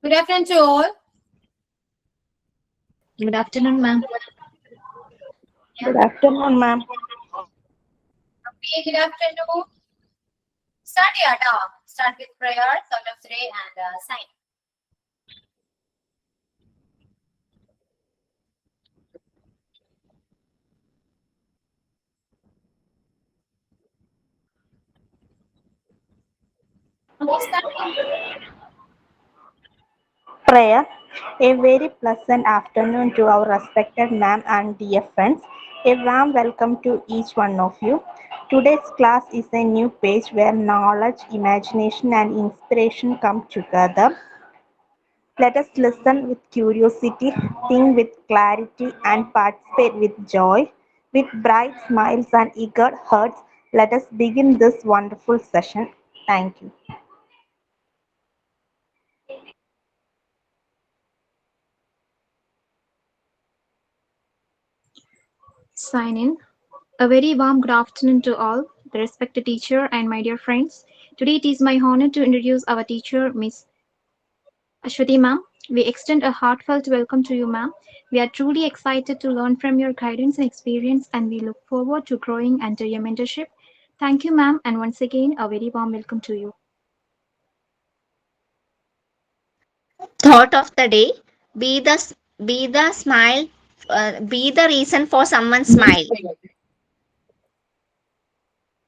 Good afternoon to all. Good afternoon, ma'am. Good afternoon, ma'am. Okay, good afternoon. Start yada. Start with prayer, thought of today, and sign. Okay, start. Prayer. A very pleasant afternoon to our respected ma'am and dear friends. A warm welcome to each one of you. Today's class is a new page where knowledge, imagination, and inspiration come together. Let us listen with curiosity, think with clarity, and participate with joy. With bright smiles and eager hearts, let us begin this wonderful session. Thank you. Sign in. A very warm good afternoon to all, the respected teacher and my dear friends. Today it is my honor to introduce our teacher, Miss Ashwati ma'am. We extend a heartfelt welcome to you, ma'am. We are truly excited to learn from your guidance and experience, and we look forward to growing under your mentorship. Thank you, ma'am, and once again, a very warm welcome to you. Thought of the day: be the smile, be the reason for someone's smile.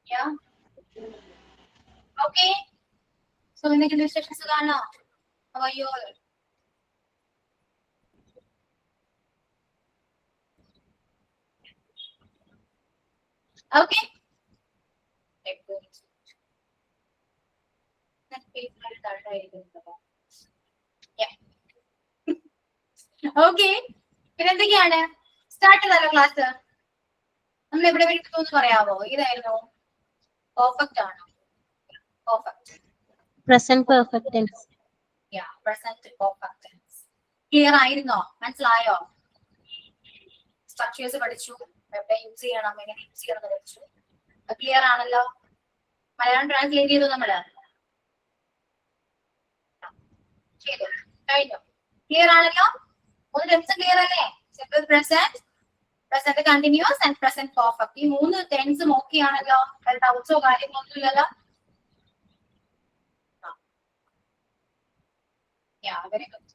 Yeah. Okay. So in the illustration, Sugana, how are you all? Okay. Yeah. Okay. പിന്നെ എന്തൊക്കെയാണ് start ചെയ്താലോ class? നമ്മൾ എവിടെ വിട്ടു എന്ന് പറയാമോ? ഇതായിരുന്നു perfect ആണോ? Perfect. Present perfect tense. Yeah, present perfect tense. Clear ആയിരുന്നോ? മനസ്സിലായോ? സ്ട്രക്ചേഴ്സ് പഠിച്ചു, എവിടെ യൂസ് ചെയ്യണം, എങ്ങനെ യൂസ് ചെയ്യണം എന്ന് പഠിച്ചു. ക്ലിയർ ആണല്ലോ? മലയാളം ട്രാൻസ്ലേറ്റ് ചെയ്തു നമ്മള് ചെയ്തു കഴിഞ്ഞു. ക്ലിയർ ആണല്ലോ? മൂന്ന് ടെൻസ് ക്ലിയർ അല്ലേ? Simple present, present continuous and present perfect. ഈ മൂന്ന് ടെൻസും ഓക്കെ ആണല്ലോ? ഡൗട്ട്സോ കാര്യങ്ങളൊന്നും ഇല്ലല്ലോ? Yeah, very good.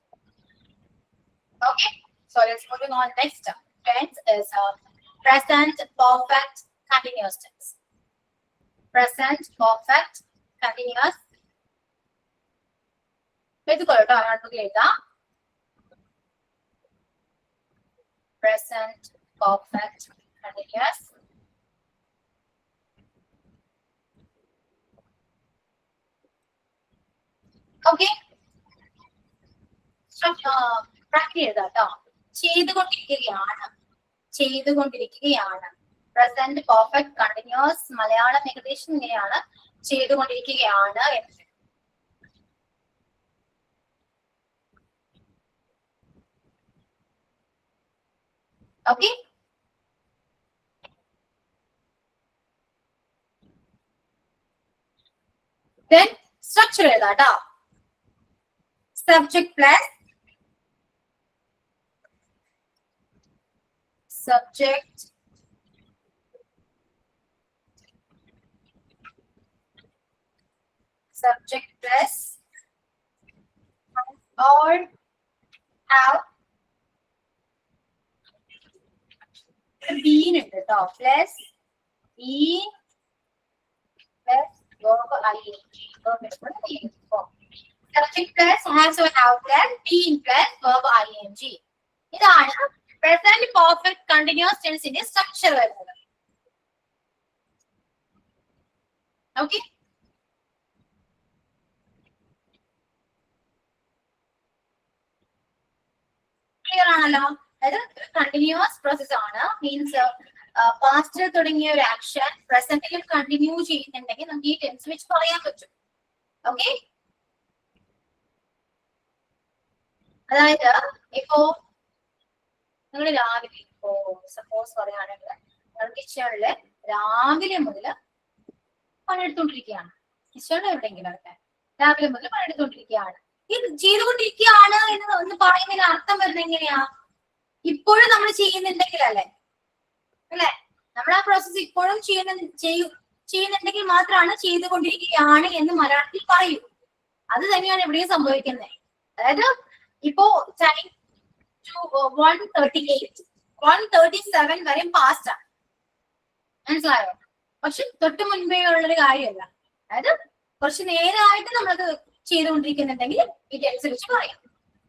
Okay, so let's moving on. Next tense is present perfect continuous tense. Present perfect continuous. Let's go to our later. Present perfect continuous. Okay. Practice ചെയ്താട്ടോ. ചെയ്തുകൊണ്ടിരിക്കുകയാണ്, ചെയ്തുകൊണ്ടിരിക്കുകയാണ്. Present perfect continuous Malayalam ഏകദേശം ഇങ്ങനെയാണ്, ചെയ്തുകൊണ്ടിരിക്കുകയാണ് എന്ന്. Okay, then structure എഴുതാട്ടോ. Subject plus subject plus or have been ഉണ്ട് കേട്ടോ. Plus e plus verb ing. Subject plus has or have plus been plus verb ing. ഇതാണ് പ്രസന്റ് പെർഫെക്റ്റ് കണ്ടിന്യൂസ് ടെൻസിന്റെ സ്ട്രക്ചർ വരുന്നത്. Okay, clear ആണല്ലോ? അതായത് continuous process ആണ്. Means പാസ്റ്റിൽ തുടങ്ങിയ ഒരു action പ്രസന്റിൽ continue ചെയ്യുന്നുണ്ടെങ്കിൽ നമുക്ക് ഈ ടെൻസ് വെച്ച് പറയാൻ പറ്റും. ഓക്കെ, അതായത് ഇപ്പോ നിങ്ങൾ രാവിലെ ഇപ്പോ സപ്പോസ് പറയുകയാണെങ്കിൽ നിങ്ങൾ കിച്ചണില് രാവിലെ മുതൽ പണിയെടുത്തോണ്ടിരിക്കുകയാണ്. കിച്ചണിൽ എവിടെയെങ്കിലും ഒക്കെ രാവിലെ മുതൽ പണിയെടുത്തോണ്ടിരിക്കുകയാണ്. ഇത് ചെയ്തുകൊണ്ടിരിക്കുകയാണ് എന്ന് പറയുന്നതിന് അർത്ഥം വരുന്നത് എങ്ങനെയാ? ഇപ്പോഴും നമ്മൾ ചെയ്യുന്നുണ്ടെങ്കിൽ അല്ലേ? അല്ലെ? നമ്മൾ ആ പ്രോസസ് ഇപ്പോഴും ചെയ്യുന്നുണ്ടെങ്കിൽ മാത്രമാണ് ചെയ്തുകൊണ്ടിരിക്കുകയാണ് എന്ന് മലയാളത്തിൽ പറയൂ. അത് തന്നെയാണ് ഇവിടെയും സംഭവിക്കുന്നത്. അതായത് ഇപ്പോ ടൈം 1:38 1:37 വരെ പാസ്റ്റ് ആണ്. മനസ്സിലായോ? പക്ഷെ തൊട്ട് മുൻപേ ഉള്ളൊരു കാര്യമല്ല. അതായത് കുറച്ച് നേരമായിട്ട് നമ്മളത് ചെയ്തുകൊണ്ടിരിക്കുന്നുണ്ടെങ്കിൽ ഈ ടെൻസ് വെച്ച് പറയാം.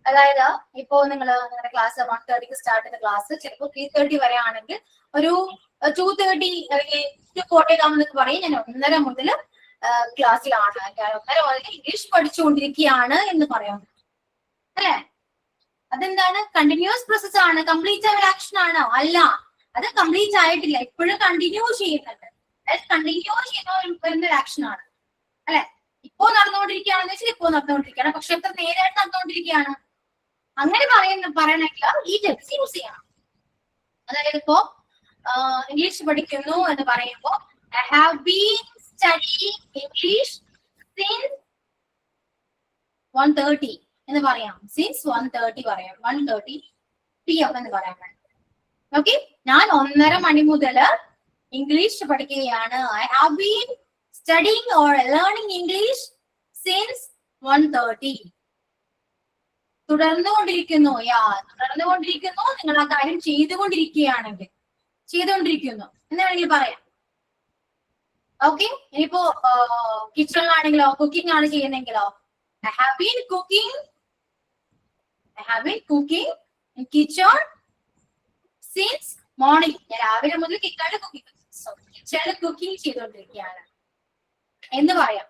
അതായത് ഇപ്പോ നിങ്ങളുടെ ക്ലാസ് 1:30 സ്റ്റാർട്ട് ചെയ്ത ക്ലാസ് ചിലപ്പോൾ 3:30 വരെ ആണെങ്കിൽ ഒരു 2:30 അല്ലെങ്കിൽ 2:40 ആകുമെന്നൊക്കെ പറയും. ഞാൻ 1:30 മുതൽ ക്ലാസ്സിലാണ്, 1:30 മുതൽ ഇംഗ്ലീഷ് പഠിച്ചുകൊണ്ടിരിക്കുകയാണ് എന്ന് പറയാം. അല്ലേ? അതെന്താണ്? കണ്ടിന്യൂസ് പ്രോസസ് ആണ്. കംപ്ലീറ്റ് ആയ ആക്ഷൻ ആണോ? അല്ല, അത് കംപ്ലീറ്റ് ആയിട്ടില്ല, ഇപ്പോഴും കണ്ടിന്യൂ ചെയ്യുന്നുണ്ട്. അതായത് കണ്ടിന്യൂ ചെയ്യുന്ന വരുന്ന ഒരു ആക്ഷൻ ആണ്. അല്ലെ? ഇപ്പോ നടന്നുകൊണ്ടിരിക്കുകയാണെന്ന് വെച്ചാൽ ഇപ്പോ നടന്നുകൊണ്ടിരിക്കുകയാണ്. പക്ഷെ എത്ര നേരമായിട്ട് നടന്നുകൊണ്ടിരിക്കുകയാണ് അങ്ങനെ പറയണമെങ്കിൽ ഈ ടെൻസ് യൂസ് ചെയ്യണം. അതായത് ഇപ്പോ ഇംഗ്ലീഷ് പഠിക്കുന്നു എന്ന് പറയുമ്പോ I have been studying English since 1:30 എന്ന് പറയാം. സിൻസ് 1:30 പറയാം. 1:30 PM എന്ന് പറയാൻ വേണ്ടി. ഓക്കെ, ഞാൻ 1:30 മണി മുതൽ ഇംഗ്ലീഷ് പഠിക്കുകയാണ്. I have been studying or learning English since 1:30. തുടർന്നുകൊണ്ടിരിക്കുന്നു. തുടർന്നുകൊണ്ടിരിക്കുന്നു. നിങ്ങൾ ആ കാര്യം ചെയ്തുകൊണ്ടിരിക്കുകയാണെങ്കിൽ ചെയ്തുകൊണ്ടിരിക്കുന്നു എന്ന് വേണമെങ്കിൽ പറയാം. ഓക്കെ, ഇനിയിപ്പോ കിച്ചണിലാണെങ്കിലോ കുക്കിംഗ് ആണ് ചെയ്യുന്നെങ്കിലോ I have been cooking in kitchen since morning. ഞാൻ രാവിലെ മുതൽ കിച്ചണിൽ കുക്കിംഗ് ചെയ്തുകൊണ്ടിരിക്കുകയാണ് എന്ന് പറയാം.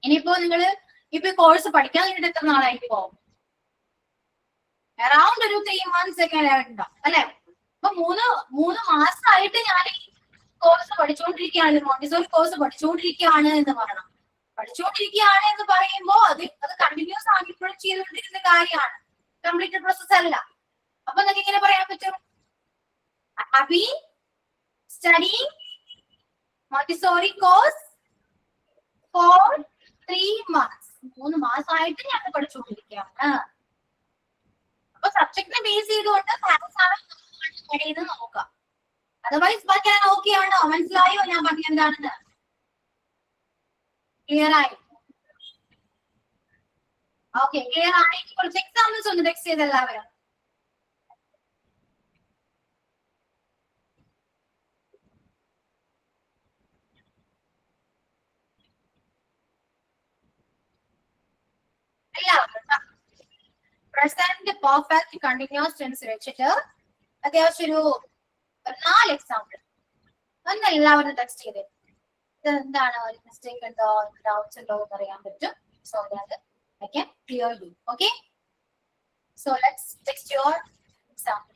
ഇനിയിപ്പോ നിങ്ങള് ഇപ്പൊ കോഴ്സ് പഠിക്കാൻ വേണ്ടിട്ട് എത്ര നാളായിപ്പോ? അറൗണ്ട് ഒരു 3 months ഒക്കെ ഉണ്ടാവും അല്ലെ? അപ്പൊ മൂന്ന് മാസമായിട്ട് ഞാൻ ഈ കോഴ്സ് പഠിച്ചുകൊണ്ടിരിക്കുകയാണ്, മോണ്ടിസോറി കോഴ്സ് പഠിച്ചുകൊണ്ടിരിക്കുകയാണ് എന്ന് പറയണം. പഠിച്ചുകൊണ്ടിരിക്കുകയാണ് എന്ന് പറയുമ്പോൾ അത് കണ്ടിന്യൂസ് ആಗಿ ഇപ്പോഴും ചെയ്തുകൊണ്ടിരിക്കുന്ന കാര്യമാണ്, കംപ്ലീറ്റഡ് പ്രോസസ് അല്ല. അപ്പൊ നിങ്ങൾക്ക് ഇങ്ങനെ പറയാൻ പറ്റും, I have been studying Montessori course for 3 months. 3 മാസമായിട്ട് ഞാൻ പഠിച്ചുകൊണ്ടിരിക്കുകയാണ്. അപ്പൊ സബ്ജക്റ്റിനെ ബേസ് ചെയ്തുകൊണ്ട് ചെയ്ത് നോക്കാം. അതർവൈസ് ബാക്കി ഞാൻ ഓക്കെ ആണോ? മനസ്സിലായോ ഞാൻ പറഞ്ഞ എന്താണെന്ന്? ക്ലിയർ ആയി? ഓക്കെ, ക്ലിയർ ആയി. കുറച്ച് എക്സാമ്പിൾസ് ഒന്ന് ടെക്സ്റ്റ് ചെയ്ത് എല്ലാവരും. എല്ലാവരും പ്രസന്റ് പെർഫെക്റ്റ് കണ്ടിന്യൂസ് ടെൻസ് വെച്ചിട്ട് അത്യാവശ്യം ഒരു 4 എക്സാമ്പിൾ ഒന്ന് എല്ലാവരും ടെക്സ്റ്റ് ചെയ്ത് എന്താണ് ഒരു മിസ്റ്റേക്ക് ഉണ്ടോ, ഡൗട്ട്സ് ഉണ്ടോ എന്ന് അറിയാൻ പറ്റും. So that I can clear you. Okay, so let's text your example.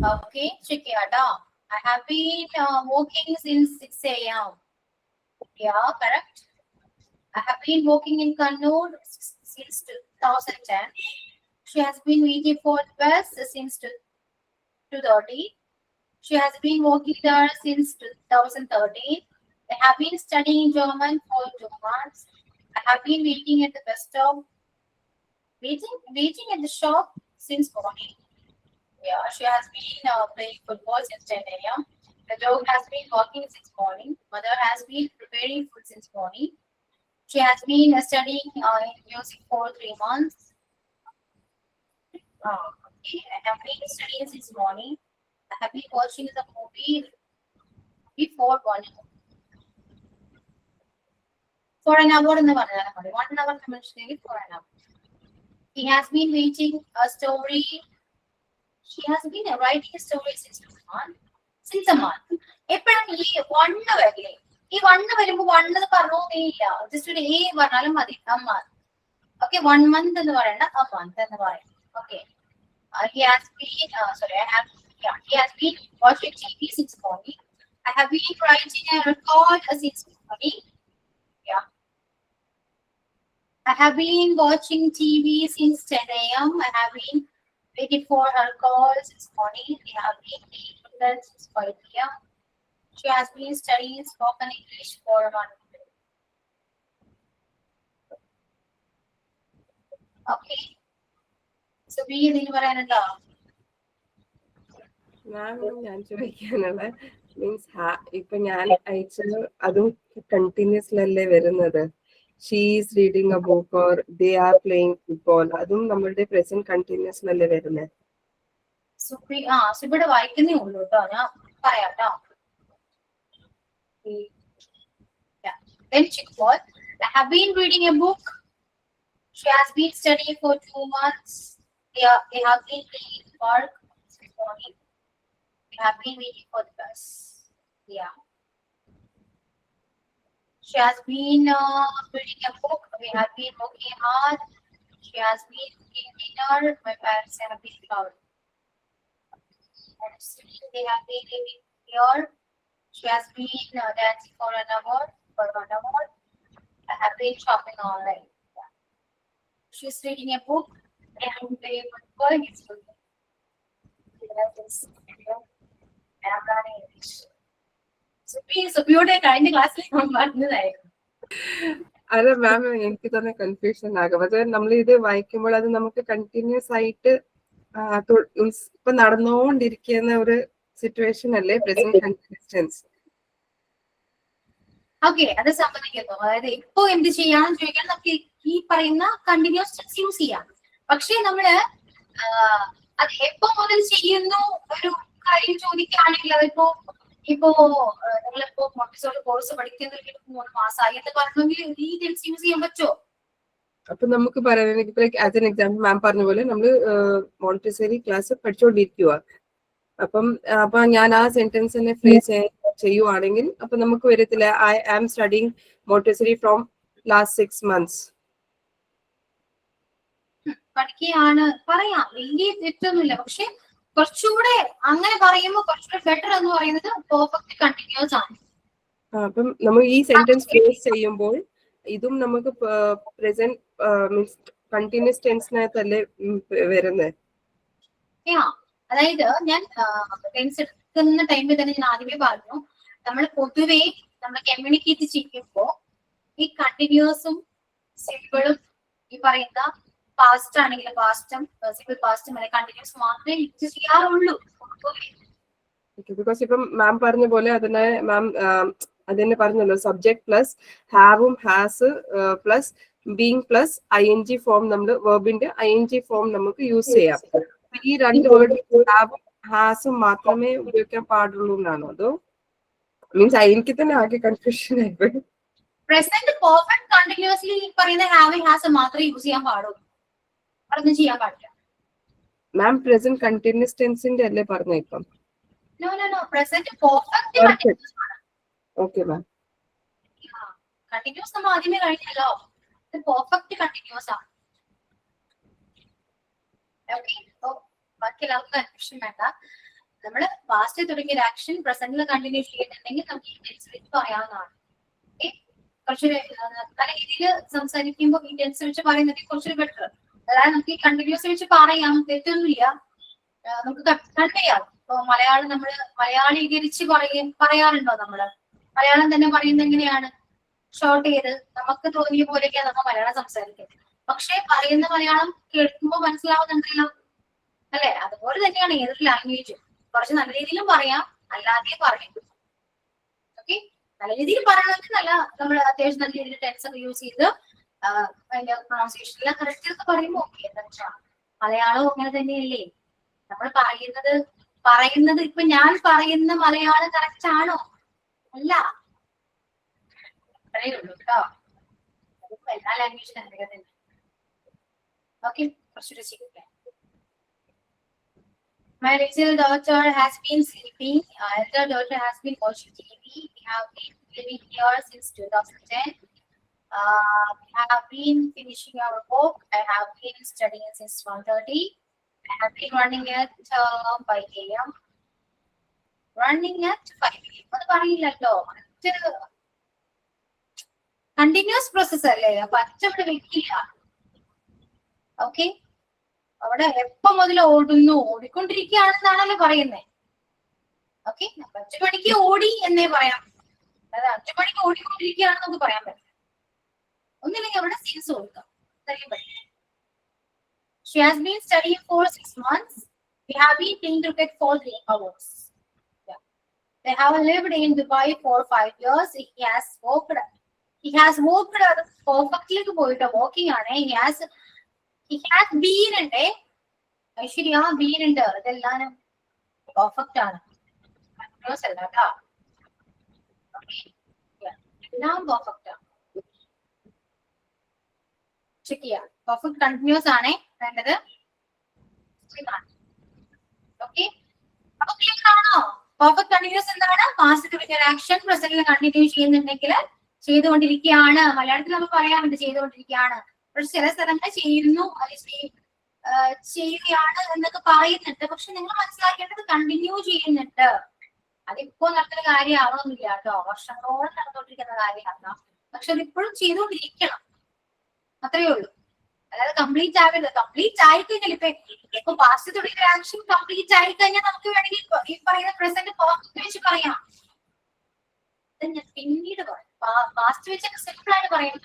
Okay, check it out. I have been working since 6 a.m. Yeah, correct. I have been working in Kannur since 2010. She has been waiting for the bus since 2:30. She has been working there since 2013. I have been studying German for 2 months. I have been waiting at the bus stop, waiting at the shop since morning. Yeah, she has been playing football since 10 a.m. The dog has been walking since morning. Mother has been preparing food since morning. She has been studying in music for 3 months. Okay, I have been studying since morning. I have been watching the movie before 1 hour. For an hour in the 1 hour. 1 hour conventionally for an hour. He has been waiting a story. She has been writing a story since a month. Since a month. എപ്പോഴും ഈ 1 വരില്ലേ? ഈ 1 വരുമ്പോൾ 1 എന്ന് പറഞ്ഞോന്നില്ല. Just ഒരു A പറഞ്ഞാലും മതി. A month. Okay, 1 month എന്ന് പറയണ്ട, a month എന്ന് പറയണം. Okay. He has been he has been watching TV since morning. I have been writing a record since morning. Yeah. I have been watching TV since 10 a.m. I have been waiting for her call since morning. I have been eating since 5 p.m. She has been studying spoken English for 1 week. Okay. So, B ഇതിന് പറയാനുണ്ടോ? മാം ഞാൻ ചോദിക്കാനുള്ള means ഇപ്പൊ ഞാൻ അയച്ചത് അതും കണ്ടിന്യൂസ്ലല്ലേ വരുന്നത്. She is reading A book or they are playing football, അതും നമ്മളുടെ പ്രസന്റ് കണ്ടിന്യൂസ്ലല്ലേ വരുന്നത്. സുബിയുടെ വായിക്കുന്നേ ഉള്ളൂ കേട്ടോ, ഞാൻ പറയാം കേട്ടോ. Then check what? I have been reading a book. She has been studying for 2 months. They have been playing in the park this morning. They have been waiting for the bus. Yeah. She has been reading a book. We have been working hard. She has been cooking dinner. My parents have been proud. They have been living here. She has been dancing for 1 hour. I have been shopping online. Yeah. She's reading a book and playing football. It's good. And I'm learning English. സുബിയുടെ കഴിഞ്ഞ ക്ലാസ്സിൽ പറഞ്ഞതായിരുന്നു. അതെ മാം, എനിക്ക് തന്നെ confusion ആകും. അത് നമ്മൾ ഇത് വായിക്കുമ്പോൾ അത് നമുക്ക് കണ്ടിന്യൂസ് ആയിട്ട് ഇപ്പൊ നടന്നുകൊണ്ടിരിക്കുന്ന ഒരു സിറ്റുവേഷൻ അല്ലേ പ്രസന്റ് കണ്ടിന്യൂസ്. ഓക്കെ, അത് സമ്മതിക്കുന്നു. അതായത് ഇപ്പൊ എന്ത് ചെയ്യാന്ന് ചോദിക്കാൻ നമുക്ക് ഈ പറയുന്ന കണ്ടിന്യൂസ് ടെൻസ് യൂസ് ചെയ്യാം. പക്ഷെ നമ്മള് അത് എപ്പോ മുതൽ ചെയ്യുന്നു ഒരു കാര്യം ചോദിക്കുകയാണെങ്കിൽ അതിപ്പോ നിങ്ങളിപ്പോ മോണ്ടിസോറി കോഴ്സ് പഠിക്കുന്നതിൽ 3 മാസമായി എന്ന് പറഞ്ഞെങ്കിൽ ഈ ടെൻസ് യൂസ് ചെയ്യാൻ പറ്റുമോ? അപ്പൊ നമുക്ക് പറയാൻ ആസ് എൻ എക്സാമ്പിൾ മാം പറഞ്ഞ പോലെ നമ്മള് മോണ്ടിസോറി ക്ലാസ് പഠിച്ചുകൊണ്ടിരിക്കുക. അപ്പൊ ഞാൻ ആ സെന്റൻസ് തന്നെ ഫ്രേസ് ചെയ്യുവാണെങ്കിൽ അപ്പൊ നമുക്ക് വരത്തില്ല I am studying Montessori from last 6 months. പഠിക്കുകയാണ് പറയാം, വലിയ തെറ്റൊന്നുമില്ല. പക്ഷെ കുറച്ചുകൂടെ അങ്ങനെ പറയുമ്പോൾ കുറച്ചുകൂടെ ബെറ്റർ എന്ന് പറയുന്നത് പെർഫെക്റ്റ് കണ്ടിന്യൂസ് ആണ്. അപ്പം നമ്മൾ ഈ സെന്റൻസ് ഫ്രേസ് ചെയ്യുമ്പോൾ ഇതും നമുക്ക് പ്രസന്റ് മീൻസ് കണ്ടിന്യൂസ് ടെൻസിനകത്തല്ലേ വരുന്നത്. അതായത് ഞാൻ ടെൻസ് എടുക്കുന്ന ടൈമിൽ തന്നെ ഞാൻ ആദ്യമേ പറഞ്ഞു, നമ്മൾ പൊതുവെ നമ്മൾ കമ്മ്യൂണിക്കേറ്റ് ചെയ്യുമ്പോൾ ഈ കണ്ടിന്യൂസും സിമ്പിളും ഈ പറയുന്ന പാസ്റ്റ് ആണെങ്കിൽ പാസ്റ്റും സിമ്പിൾ പാസ്റ്റും അല്ലെ കണ്ടിന്യൂസ് മാത്രമേ യൂസ് ചെയ്യാറുള്ളൂ. ബിക്കോസ് ഇപ്പം മാം പറഞ്ഞ പോലെ അതിനെ മാം അതിനെ പറഞ്ഞല്ലോ സബ്ജക്ട് പ്ലസ് ഹാവും has plus being plus ING form നമ്മൾ വെർബിന്റെ ING ഫോം നമുക്ക് യൂസ് ചെയ്യാം. ഈ 2 വേർഡ് ഹാവും ഹാസും മാത്രമേ ഉപയോഗിക്കാൻ പാടുള്ളൂ എന്നാണോ? അതോ മീൻസ് എനിക്ക് തന്നെ ആകെ കൺഫ്യൂഷൻ ആയിപ്പോയി. പ്രസന്റ് പെർഫെക്റ്റ് കണ്ടിന്യൂസ്ലി പറയുന്ന ഹാവിംഗ് ഹാസ് മാത്രമേ യൂസ് ചെയ്യാൻ പാടുള്ളൂ, അതൊന്നും ചെയ്യാൻ പാടില്ല. മാം പ്രസന്റ് കണ്ടിന്യൂസ് ടെൻസിന്റെ അല്ലേ പറഞ്ഞ ഇപ്പം? നോ പ്രസന്റ് പെർഫെക്റ്റ് കണ്ടിന്യൂസ് ആണ്. ഓക്കെ മാം, കണ്ടിന്യൂസ് നമ്മൾ ആദ്യമേ കഴിഞ്ഞല്ലോ, ഇത് പെർഫെക്റ്റ് കണ്ടിന്യൂസ് ആണ്. ഓക്കെ, ബാക്കി എല്ലാവർക്കും കൺഫ്യൂഷൻ വേണ്ട. നമ്മള് പാസ്റ്റ് തുടങ്ങിയ ഒരു ആക്ഷൻ പ്രസന്റിൽ കണ്ടിന്യൂ ചെയ്യുന്നുണ്ടെങ്കിൽ നമുക്ക് ഈ ടെൻസ് വെച്ച് പറയാവുന്നതാണ്. ഓക്കെ, കുറച്ചൊരു നല്ല രീതിയിൽ സംസാരിക്കുമ്പോൾ ഈ ടെൻസ് വെച്ച് പറയുന്നത് കുറച്ചൊരു ബെറ്റർ. അതായത് നമുക്ക് ഈ കണ്ടിന്യൂസ് വെച്ച് പറയാം, തെറ്റൊന്നുമില്ല, നമുക്ക് കൺവേ ചെയ്യാം. ഇപ്പൊ മലയാളം നമ്മള് മലയാളീകരിച്ച് പറയാറുണ്ടോ? നമ്മള് മലയാളം തന്നെ പറയുന്നത് എങ്ങനെയാണ്? ഷോർട്ട് ചെയ്ത് നമുക്ക് തോന്നിയ പോലെയൊക്കെയാണ് നമ്മൾ മലയാളം സംസാരിക്കുന്നത്. പക്ഷെ പറയുന്ന മലയാളം കേൾക്കുമ്പോൾ മനസ്സിലാവുന്നുണ്ടല്ലോ, അല്ലെ? അതുപോലെ തന്നെയാണ് ഏതൊരു ലാംഗ്വേജും. കുറച്ച് നല്ല രീതിയിലും പറയാം, അല്ലാതെയും പറയും. ഓക്കെ, നല്ല രീതിയിൽ പറയണമെങ്കിൽ നമ്മൾ അത്യാവശ്യം നല്ല രീതിയിൽ ടെൻസ് ഒക്കെ യൂസ് ചെയ്ത് അതിന്റെ പ്രൊണൗൺസിയേഷൻ എല്ലാം കറക്റ്റ് ഒക്കെ പറയുമ്പോൾ ഓക്കെ. എന്താ മലയാളവും അങ്ങനെ തന്നെയല്ലേ? നമ്മൾ പറയുന്നത് ഇപ്പൊ ഞാൻ പറയുന്ന മലയാളം കറക്റ്റ് ആണോ? അല്ല, അത്രയേ ഉള്ളൂ കേട്ടോ. എല്ലാ ലാംഗ്വേജിനും അങ്ങനെ തന്നെ. ഓക്കെ, കുറച്ചുകൂടെ ചെയ്യില്ലേ. My little daughter has been sleeping. Elder daughter has been watching TV. We have been living here since 2010. We have been finishing our book. I have been studying since 1:30. I have been running at 5 a.m. Running at 5 a.m. അത് പറയില്ലല്ലോ, continuous process അല്ലേ, അപ്പൊ അച്ഛവിടെ വെക്കില്ല. Okay, അവിടെ എപ്പം മുതൽ ഓടിക്കൊണ്ടിരിക്കുകയാണെന്നാണല്ലോ പറയുന്നത്. Okay, 5 മണിക്ക് ഓടി എന്നേ പറയാം, അതായത് 5 മണിക്ക് ഓടിക്കൊണ്ടിരിക്കുകയാണെന്ന് നമുക്ക് പറയാൻ പറ്റില്ല. ഒന്നില്ലെങ്കിൽ അവിടെ സീൻസ് കൊടുക്കാം. She has been studying for 6 months. We have been playing cricket for 3 hours. Yeah. They have lived in Dubai for 5 years. He has walked perfectly പോയിട്ട് walking ആണ്. He has been ഉണ്ട്. ഐശ്വര്യ ബീൻ ഉണ്ട്. ഇതെല്ലാം perfect ആണ്, continuous അല്ല കേട്ടോ. എല്ലാം perfect ആണ്. ചെക്ക് ചെയ്യാം. പെർഫെക്റ്റ് കണ്ടിന്യൂസ് ആണ് വേണ്ടത്. ഓക്കെ, അപ്പൊ ക്ലിയർ ആണോ? പെർഫെക്റ്റ് കണ്ടിന്യൂസ് എന്താണ്? പാസ്റ്റ് തുടങ്ങിയ ആക്ഷൻ പ്രസന്റിൽ കണ്ടിന്യൂ ചെയ്യുന്നുണ്ടെങ്കിൽ ചെയ്തുകൊണ്ടിരിക്കുകയാണ്. മലയാളത്തിൽ നമ്മൾ പറയാറുണ്ട് ചെയ്തുകൊണ്ടിരിക്കുകയാണ്. പക്ഷെ ചില സ്ഥലങ്ങൾ ചെയ്യുന്നു അല്ലെങ്കിൽ ചെയ്യുകയാണ് എന്നൊക്കെ പറയുന്നുണ്ട്. പക്ഷെ നിങ്ങൾ മനസ്സിലാക്കേണ്ടത് കണ്ടിന്യൂ ചെയ്യുന്നുണ്ട്. അതിപ്പോ നടക്കുന്ന കാര്യമാവണമെന്നില്ല കേട്ടോ, വർഷങ്ങളോളം നടന്നുകൊണ്ടിരിക്കുന്ന കാര്യമാണ്. പക്ഷെ അതിപ്പോഴും ചെയ്തുകൊണ്ടിരിക്കണം, അത്രയേ ഉള്ളൂ. അതായത് കംപ്ലീറ്റ് ആകരുത്. കംപ്ലീറ്റ് ആയിക്കഴിഞ്ഞാൽ ഇപ്പൊ പാസ്റ്റ് തുടങ്ങിയ ആക്ഷൻ കംപ്ലീറ്റ് ആയിക്കഴിഞ്ഞാൽ നമുക്ക് വേണമെങ്കിൽ ഈ പറയുന്ന പ്രസന്റ് പെർഫെക്റ്റ് വെച്ച് പറയാം. ഞാൻ പിന്നീട് പറയാം. പാസ്റ്റ് വെച്ചൊക്കെ സിമ്പിൾ ആയിട്ട് പറയാം.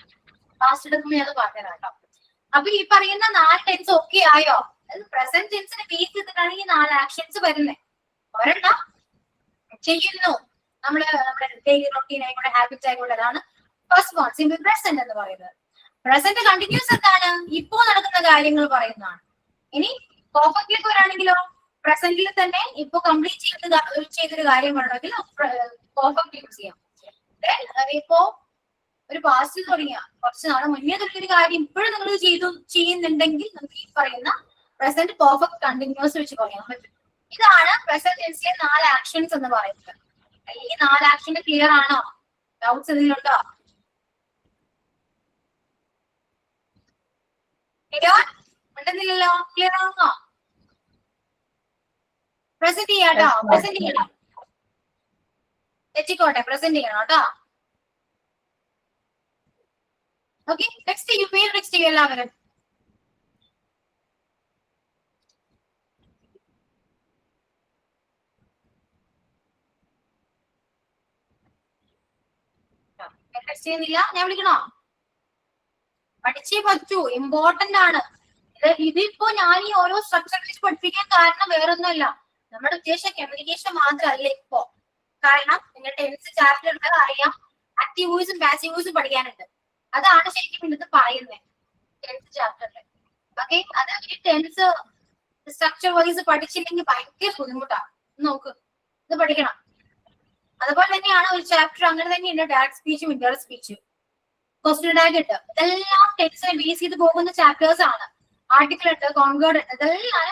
പാസ്റ്റ് എടുക്കുമ്പോൾ ഞാൻ പറഞ്ഞുതരാം കേട്ടോ. അപ്പൊ ഈ പറയുന്ന 4 ടെൻസ് ഒക്കെ ആയോ? പ്രസന്റ് ടെൻസിനെ ബേസ് ചെയ്തിട്ടാണ് ഈ 4 ആക്ഷൻസ് വരുന്നത്. ഒരെണ്ണം ചെയ്യുന്നു, നമ്മുടെ ഡെയിലി റൊട്ടീൻ ആയിക്കോട്ടെ, ഹാബിറ്റ് ആയിക്കോട്ടെ, അതാണ് ഫസ്റ്റ് വൺ, സിമ്പിൾ പ്രസന്റ് എന്ന് പറയുന്നത്. പ്രസന്റ് കണ്ടിന്യൂസ് എന്താണ്? ഇപ്പോ നടക്കുന്ന കാര്യങ്ങൾ പറയുന്നതാണ്. ഇനി പെർഫെക്റ്റ്ലേക്ക് വരാണെങ്കിലോ, പ്രസന്റിൽ തന്നെ ഇപ്പൊ കംപ്ലീറ്റ് ചെയ്തൊരു കാര്യം വേണമെങ്കിൽ പെർഫെക്റ്റ് യൂസ് ചെയ്യാം. ഇപ്പോ ഒരു പാസ്റ്റിൽ തുടങ്ങിയ കുറച്ച് നാളെ മുന്നേ തുടങ്ങിയൊരു കാര്യം ഇപ്പോഴും നിങ്ങൾ ചെയ്യുന്നുണ്ടെങ്കിൽ നമുക്ക് ഈ പറയുന്ന പ്രസന്റ് പെർഫെക്റ്റ് കണ്ടിന്യൂസ് വെച്ച് പറയാൻ പറ്റും. ഇതാണ് പ്രസന്റ് ടെൻസിലെ 4 ആക്ഷൻസ് എന്ന് പറയുന്നത്. ഈ 4 ആക്ഷന് ക്ലിയർ ആണോ? ഡൗട്ട്സ് എന്തെങ്കിലുണ്ടോ? ഉണ്ടെന്നില്ലല്ലോ, ക്ലിയർ ആണോ? പ്രസന്റ് ചെയ്യാട്ടോ, പ്രസന്റ് ചെയ്യണം. തെറ്റിക്കോട്ടെ, പ്രസന്റ് ചെയ്യണം കേട്ടോ. ഓക്കെ, നെക്സ്റ്റ് ചെയ്യൂ, പേര് നെക്സ്റ്റ് ചെയ്യൂ എല്ലാവരും. നെക്സ്റ്റ് ചെയ്യുന്നില്ല, ഞാൻ വിളിക്കണോ? പഠിച്ചേ പറ്റൂ, ഇമ്പോർട്ടന്റ് ആണ്. ഇതിപ്പോ ഞാൻ ഈ ഓരോ സ്ട്രക്ചർ വെച്ച് പഠിപ്പിക്കാൻ കാരണം വേറൊന്നുമല്ല, നമ്മുടെ ഉദ്ദേശം കമ്മ്യൂണിക്കേഷൻ മാത്രമല്ല ഇപ്പോ. കാരണം നിങ്ങൾ ടെൻസ് ചാപ്റ്റർ ഉള്ളത് അറിയാം, ആക്റ്റീവ് വോയിസും പാസീവ് വോയിസും പഠിക്കാനുണ്ട്. അതാണ് ശരിക്കും ഇന്നത്തെ പറയുന്നത് ടെൻസ് ചാപ്റ്ററിൽ. ഓക്കെ, അത് ഈ ടെൻസ് സ്ട്രക്ചർ വൈസ് പഠിച്ചില്ലെങ്കിൽ ഭയങ്കര ബുദ്ധിമുട്ടാണ്. നോക്ക്, ഇത് പഠിക്കണം. അതുപോലെ തന്നെയാണ് ഒരു ചാപ്റ്റർ അങ്ങനെ തന്നെയുണ്ട്, ഡയറക്ട് സ്പീച്ചും ഇൻഡയറക്ട് സ്പീച്ചും, ക്വസ്റ്റ്യൻ ടാഗ് ഉണ്ട്. ഇതെല്ലാം ടെൻസിനെ ബേസ് ചെയ്ത് പോകുന്ന ചാപ്റ്റേഴ്സ് ആണ്. ആർട്ടിക്കിൾ ഉണ്ട്, കോൺവേർഡ് ഉണ്ട്, ഇതെല്ലാം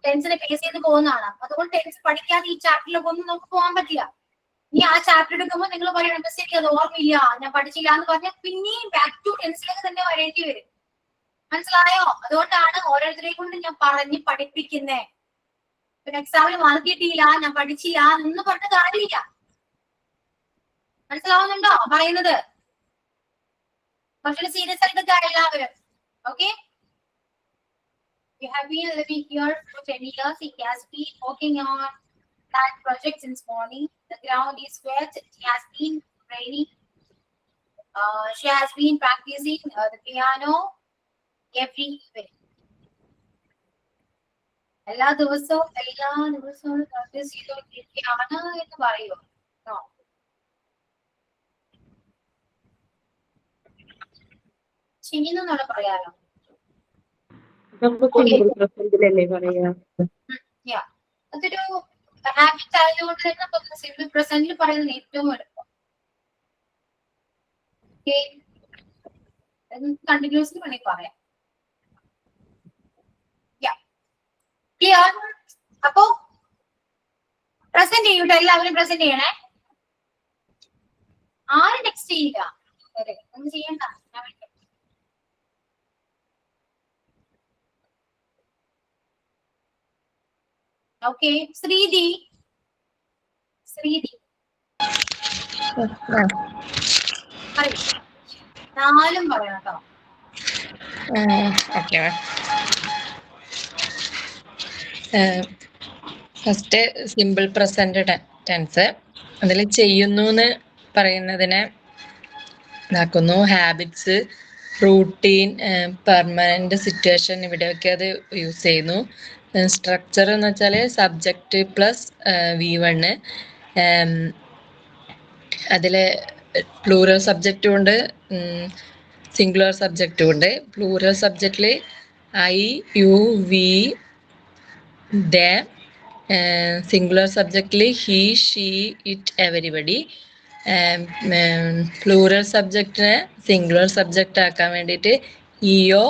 ടെൻസിനെ ബേസ് ചെയ്ത് പോകുന്നതാണ്. അതുകൊണ്ട് ടെൻസ് പഠിക്കാതെ ഈ ചാപ്റ്ററിലൊക്കെ ഒന്നും നമുക്ക് പോകാൻ പറ്റില്ല. ഇനി ആ ചാപ്റ്റർ എടുക്കുമ്പോൾ നിങ്ങൾ പറയണം എനിക്ക് അത് ഓർമ്മയില്ല, ഞാൻ പഠിച്ചില്ല എന്ന് പറഞ്ഞാൽ പിന്നെയും ബാക്ക് ടു ടെൻസിലേക്ക് തന്നെ വരേണ്ടി വരും. മനസ്സിലായോ? അതുകൊണ്ടാണ് ഓരോരുത്തരെ കൊണ്ട് ഞാൻ പറഞ്ഞ് പഠിപ്പിക്കുന്നേ. പിന്നെ എക്സാമിന് മാർക്ക് കിട്ടിയില്ല, ഞാൻ പഠിച്ചില്ല എന്നൊന്നും പറഞ്ഞ കാര്യമില്ല. മനസ്സിലാവുന്നുണ്ടോ പറയുന്നത്? കുറച്ചുകൂടി സീരിയസ് ആയിട്ട് എല്ലാവരും. Okay, we have been living here for 10 years. He has been working on that project since morning. The ground is wet. He has been raining. She has been practicing the piano every evening. എല്ലാ ദിവസവും practice ചെയ്തുകൊണ്ടിരിക്കുകയാണ് എന്ന് പറയുമോ? No. ചെയ്യുന്നോടെ പറയാലോ. അതൊരു habit ആയതുകൊണ്ട് തന്നെ നമുക്ക് സിമ്പിൾ പ്രസന്റിൽ പറയുന്നത് ഏറ്റവും എളുപ്പം. കണ്ടിന്യൂസ്ലി വേണമെങ്കിൽ പറയാം. ക്ലിയർ? അപ്പോ പ്രസന്റ് ചെയ്യൂട്ടോ, എല്ലാവരും പ്രസന്റ് ചെയ്യണേ. ആരും നെക്സ്റ്റ് ചെയ്യുക, ഒന്നും ചെയ്യണ്ട. ഞാൻ വിളിക്കാം. ഓക്കെ, ശ്രീതി പറയൂ. 4 പറയണം കേട്ടോ. First simple present tense. അതിൽ ചെയ്യുന്നു എന്ന് പറയുന്നതിനെ ഇതാക്കുന്നു. ഹാബിറ്റ്സ്, റൂട്ടീൻ, പെർമനന്റ് സിറ്റുവേഷൻ, ഇവിടെയൊക്കെ അത് യൂസ് ചെയ്യുന്നു. സ്ട്രക്ചർ എന്ന് വെച്ചാൽ സബ്ജക്റ്റ് പ്ലസ് V1. അതിൽ പ്ലൂറൽ സബ്ജക്റ്റും ഉണ്ട്, സിംഗുലർ സബ്ജക്റ്റും ഉണ്ട്. പ്ലൂറൽ സബ്ജക്റ്റിൽ I, you, we, they. Singular സബ്ജക്റ്റിൽ he, she, it, everybody. Plural സബ്ജക്റ്റിനെ സിംഗുലർ സബ്ജക്റ്റ് ആക്കാൻ വേണ്ടിയിട്ട് EO,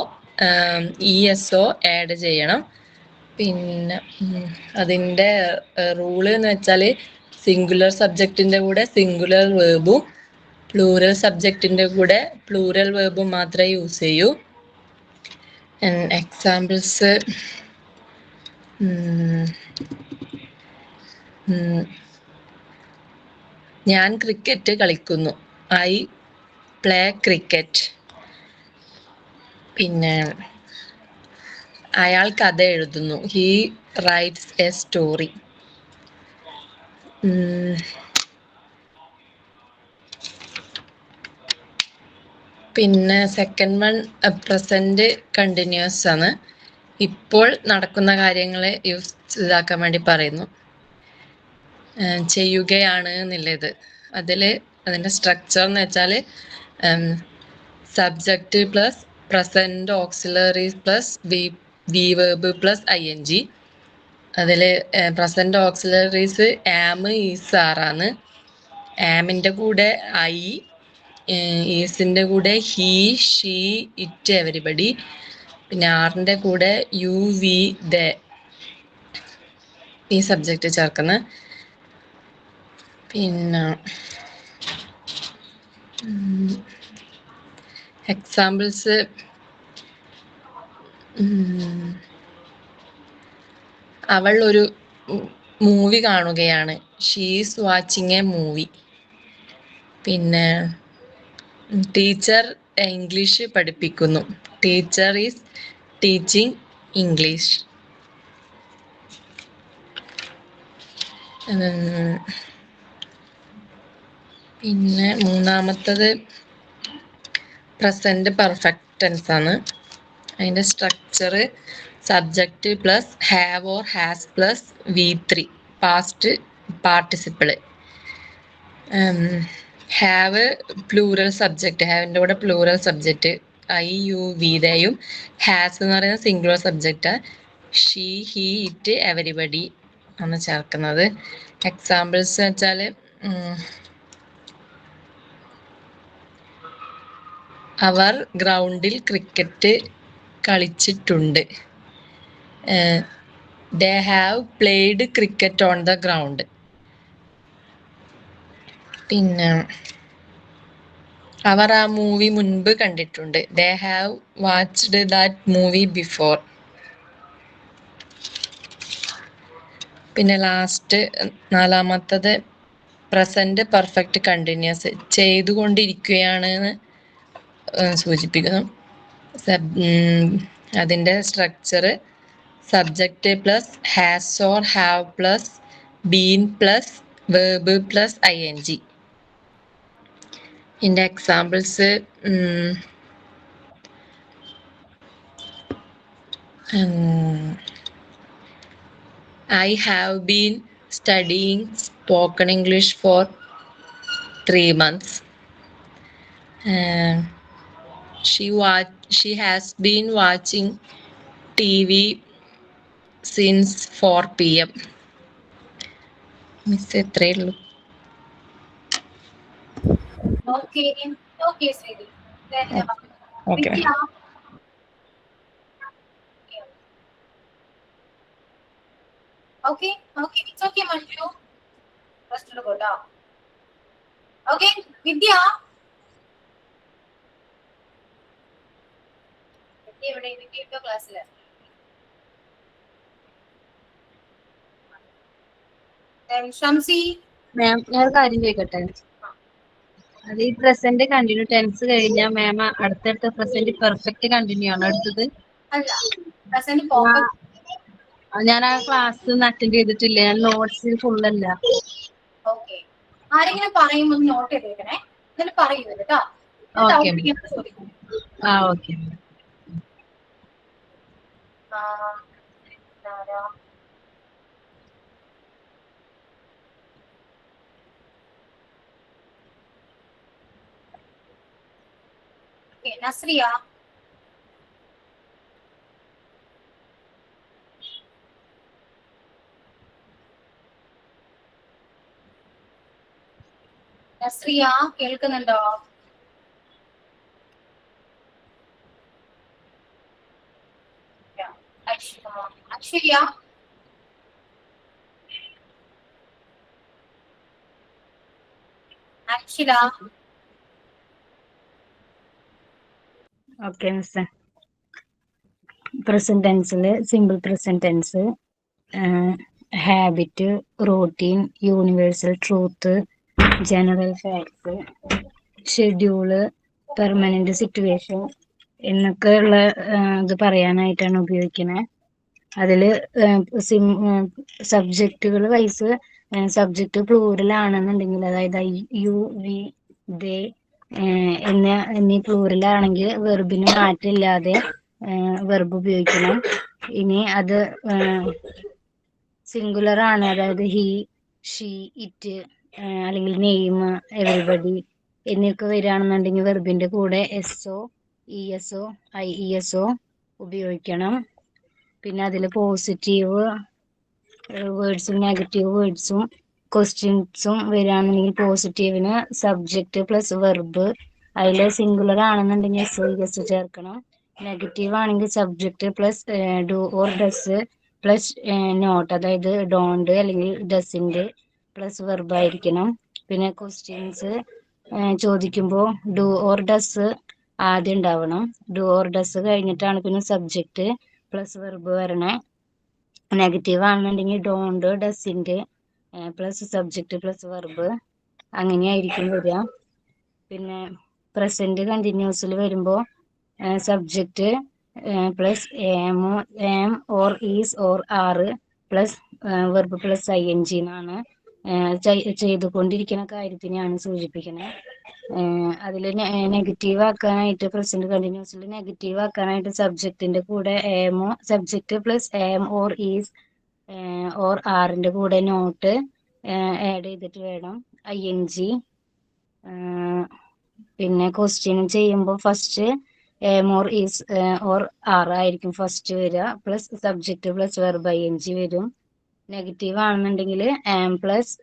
ESO ആഡ് ചെയ്യണം. പിന്നെ അതിൻ്റെ റൂള് എന്ന് വെച്ചാൽ സിംഗുലർ സബ്ജക്റ്റിൻ്റെ കൂടെ സിംഗുലർ വേർബും പ്ലൂറൽ സബ്ജക്റ്റിൻ്റെ കൂടെ പ്ലൂറൽ വേർബും മാത്രമേ യൂസ് ചെയ്യൂ. എക്സാമ്പിൾസ്: ഞാൻ ക്രിക്കറ്റ് കളിക്കുന്നു. I play cricket. പിന്നെ അയാൾ കഥ എഴുതുന്നു. He writes a story. പിന്നെ സെക്കൻഡ് വൺ പ്രസന്റ് കണ്ടിന്യൂസ് ആണ്. ഇപ്പോൾ നടക്കുന്ന കാര്യങ്ങളെ യൂസ് ഇതാക്കാൻ വേണ്ടി പറയുന്നു. ചെയ്യുകയാണ് എന്നുള്ളത്. അതിൻ്റെ സ്ട്രക്ചർ എന്ന് വെച്ചാൽ subject plus present auxiliaries plus V verb plus ING. അതിൽ പ്രസന്റ് ഓക്സിലറീസ് ആം, ഈസ്, ആറാണ്. ആമിൻ്റെ കൂടെ I, ഈസിൻ്റെ കൂടെ he, she, it, everybody. പിന്നെ ആറിൻ്റെ കൂടെ you, we, they ഈ സബ്ജക്റ്റ് ചേർക്കുന്നത്. പിന്നെ എക്സാമ്പിൾസ്: അവൾ ഒരു മൂവി കാണുകയാണ്. She is watching a movie. പിന്നെ ടീച്ചർ ഇംഗ്ലീഷ് പഠിപ്പിക്കുന്നു. Teacher is teaching English. പിന്നെ മൂന്നാമത്തത് പ്രസന്റ് പെർഫെക്റ്റ് ടെൻസ് ആണ്. അതിൻ്റെ structure subject plus have or has plus V3 past participle. Have plural subject, ഹാവിൻ്റെ കൂടെ plural subject I, you, we, theyയും. Has എന്ന് പറയുന്നത് singular subject she, he, it, everybody ആണ് ചേർക്കുന്നത്. എക്സാമ്പിൾസ് വെച്ചാൽ അവർ ഗ്രൗണ്ടിൽ ക്രിക്കറ്റ് കളിച്ചിട്ടുണ്ട്. they have played cricket on the ground. പിന്നെ അവർ ആ മൂവി മുൻപ് കണ്ടിട്ടുണ്ട്. they have watched that movie before. പിന്നെ ലാസ്റ്റ് നാലാമത്തത് പ്രസന്റ് പെർഫെക്റ്റ് കണ്ടിന്യൂസ്, ചെയ്തുകൊണ്ടിരിക്കുകയാണ് എന്ന് സൂചിപ്പിക്കുന്നു. അതിൻ്റെ structure subject plus has or have plus been plus verb plus ing. ഇതിൻ്റെ examples I have been studying spoken English for 3 months. She has been watching TV since 4 p.m. Miss എത്രയേ ഉള്ളൂ. Okay, okay, Sridhi. Then, Okay. Vidya. Okay, it's okay, Manju. First to go down. Okay, Vidya. Vidya class. Then Shamsi. മാം ഞാൻ ഒരു കാര്യം ചോദിക്കട്ടെ? അത് ഈ present continue tense കഴിഞ്ഞാൽ മാം അടുത്തടുത്ത present perfect continue ആണ് എടുത്തത്? അല്ല, present perfect. ഞാൻ ആ ക്ലാസ് അറ്റൻഡ് ചെയ്തിട്ടില്ല, ഞാൻ നോട്ട്സ് ഫുൾ അല്ല. Okay. ആരെങ്കിലും പറയുമ്പോൾ നോട്ട് ചെയ്തേക്കണേ, എന്നിട്ട് പറയുന്നത് കേട്ടോ. Okay. ചോദിക്കും. ഓക്കെ. Okay, Nasriya. നസ്രിയ കേൾക്കുന്നുണ്ടോ? Akshaya Akshara. Okay miss. Present ടെൻസിൽ simple present tense, habit, routine, universal truth, general facts, schedule, permanent situation എന്നൊക്കെയുള്ള ഇത് പറയാനായിട്ടാണ് ഉപയോഗിക്കുന്നത്. അതിൽ സബ്ജക്റ്റുകൾ വൈസ് സബ്ജക്റ്റ് പ്ലൂറൽ ആണെന്നുണ്ടെങ്കിൽ, അതായത് യു, വി, ദേ എന്നീ പ്ലൂറൽ ആണെങ്കിൽ വെർബിന് മാറ്റമില്ലാതെ വെർബ് ഉപയോഗിക്കണം. ഇനി അത് സിംഗുലർ ആണ്, അതായത് ഹി, ഷീ, ഇറ്റ് അല്ലെങ്കിൽ നെയിം, എവരിബഡി എന്നിവയൊക്കെ വരികയാണെന്നുണ്ടെങ്കിൽ വെർബിന്റെ കൂടെ എസ്ഒ, ഇഎസ്ഒ, ഐഇഎസ്ഒ ഉപയോഗിക്കണം. പിന്നെ അതിൽ പോസിറ്റീവ് വേർഡ്സും നെഗറ്റീവ് വേർഡ്സും ക്വസ്റ്റ്യൻസും വരികയാണെന്നുണ്ടെങ്കിൽ പോസിറ്റീവിന് സബ്ജക്റ്റ് പ്ലസ് വെർബ്, അതിൽ സിംഗുലർ ആണെന്നുണ്ടെങ്കിൽ എസ് എസ് ചേർക്കണം. നെഗറ്റീവ് ആണെങ്കിൽ subject plus do or does plus not, അതായത് ഡോണ്ട് അല്ലെങ്കിൽ ഡസിൻ്റെ പ്ലസ് വെർബ് ആയിരിക്കണം. പിന്നെ ക്വസ്റ്റ്യൻസ് ചോദിക്കുമ്പോൾ ഡു ഓർ ഡസ് ആദ്യം ഉണ്ടാവണം. ഡു ഓർ ഡസ് കഴിഞ്ഞിട്ടാണ് പിന്നെ സബ്ജക്റ്റ് പ്ലസ് വെർബ് വരണേ. നെഗറ്റീവ് ആണെന്നുണ്ടെങ്കിൽ ഡോണ്ട് ഡസിൻ്റെ പ്ലസ് സബ്ജക്റ്റ് പ്ലസ് വെർബ് അങ്ങനെയായിരിക്കും വരിക. പിന്നെ പ്രസന്റ് കണ്ടിന്യൂസിൽ വരുമ്പോൾ subject plus am or is or are plus verb plus ing എന്നാണ് ചെയ്തുകൊണ്ടിരിക്കുന്ന കാര്യത്തിനെയാണ് സൂചിപ്പിക്കുന്നത്. അതിൽ നെഗറ്റീവ് ആക്കാനായിട്ട് പ്രസന്റ് കണ്ടിന്യൂസിൽ നെഗറ്റീവ് ആക്കാനായിട്ട് സബ്ജക്റ്റിന്റെ കൂടെ ആമോ, subject plus am or is or ആറിന്റെ കൂടെ നോട്ട് ആഡ് ചെയ്തിട്ട് വേണം ing. പിന്നെ ക്വസ്റ്റ്യൻ ചെയ്യുമ്പോൾ first am or is or are ആയിരിക്കും ഫസ്റ്റ് വരിക, plus subject plus verb ing വരും. നെഗറ്റീവ് ആണെന്നുണ്ടെങ്കിൽ ആം പ്ലസ്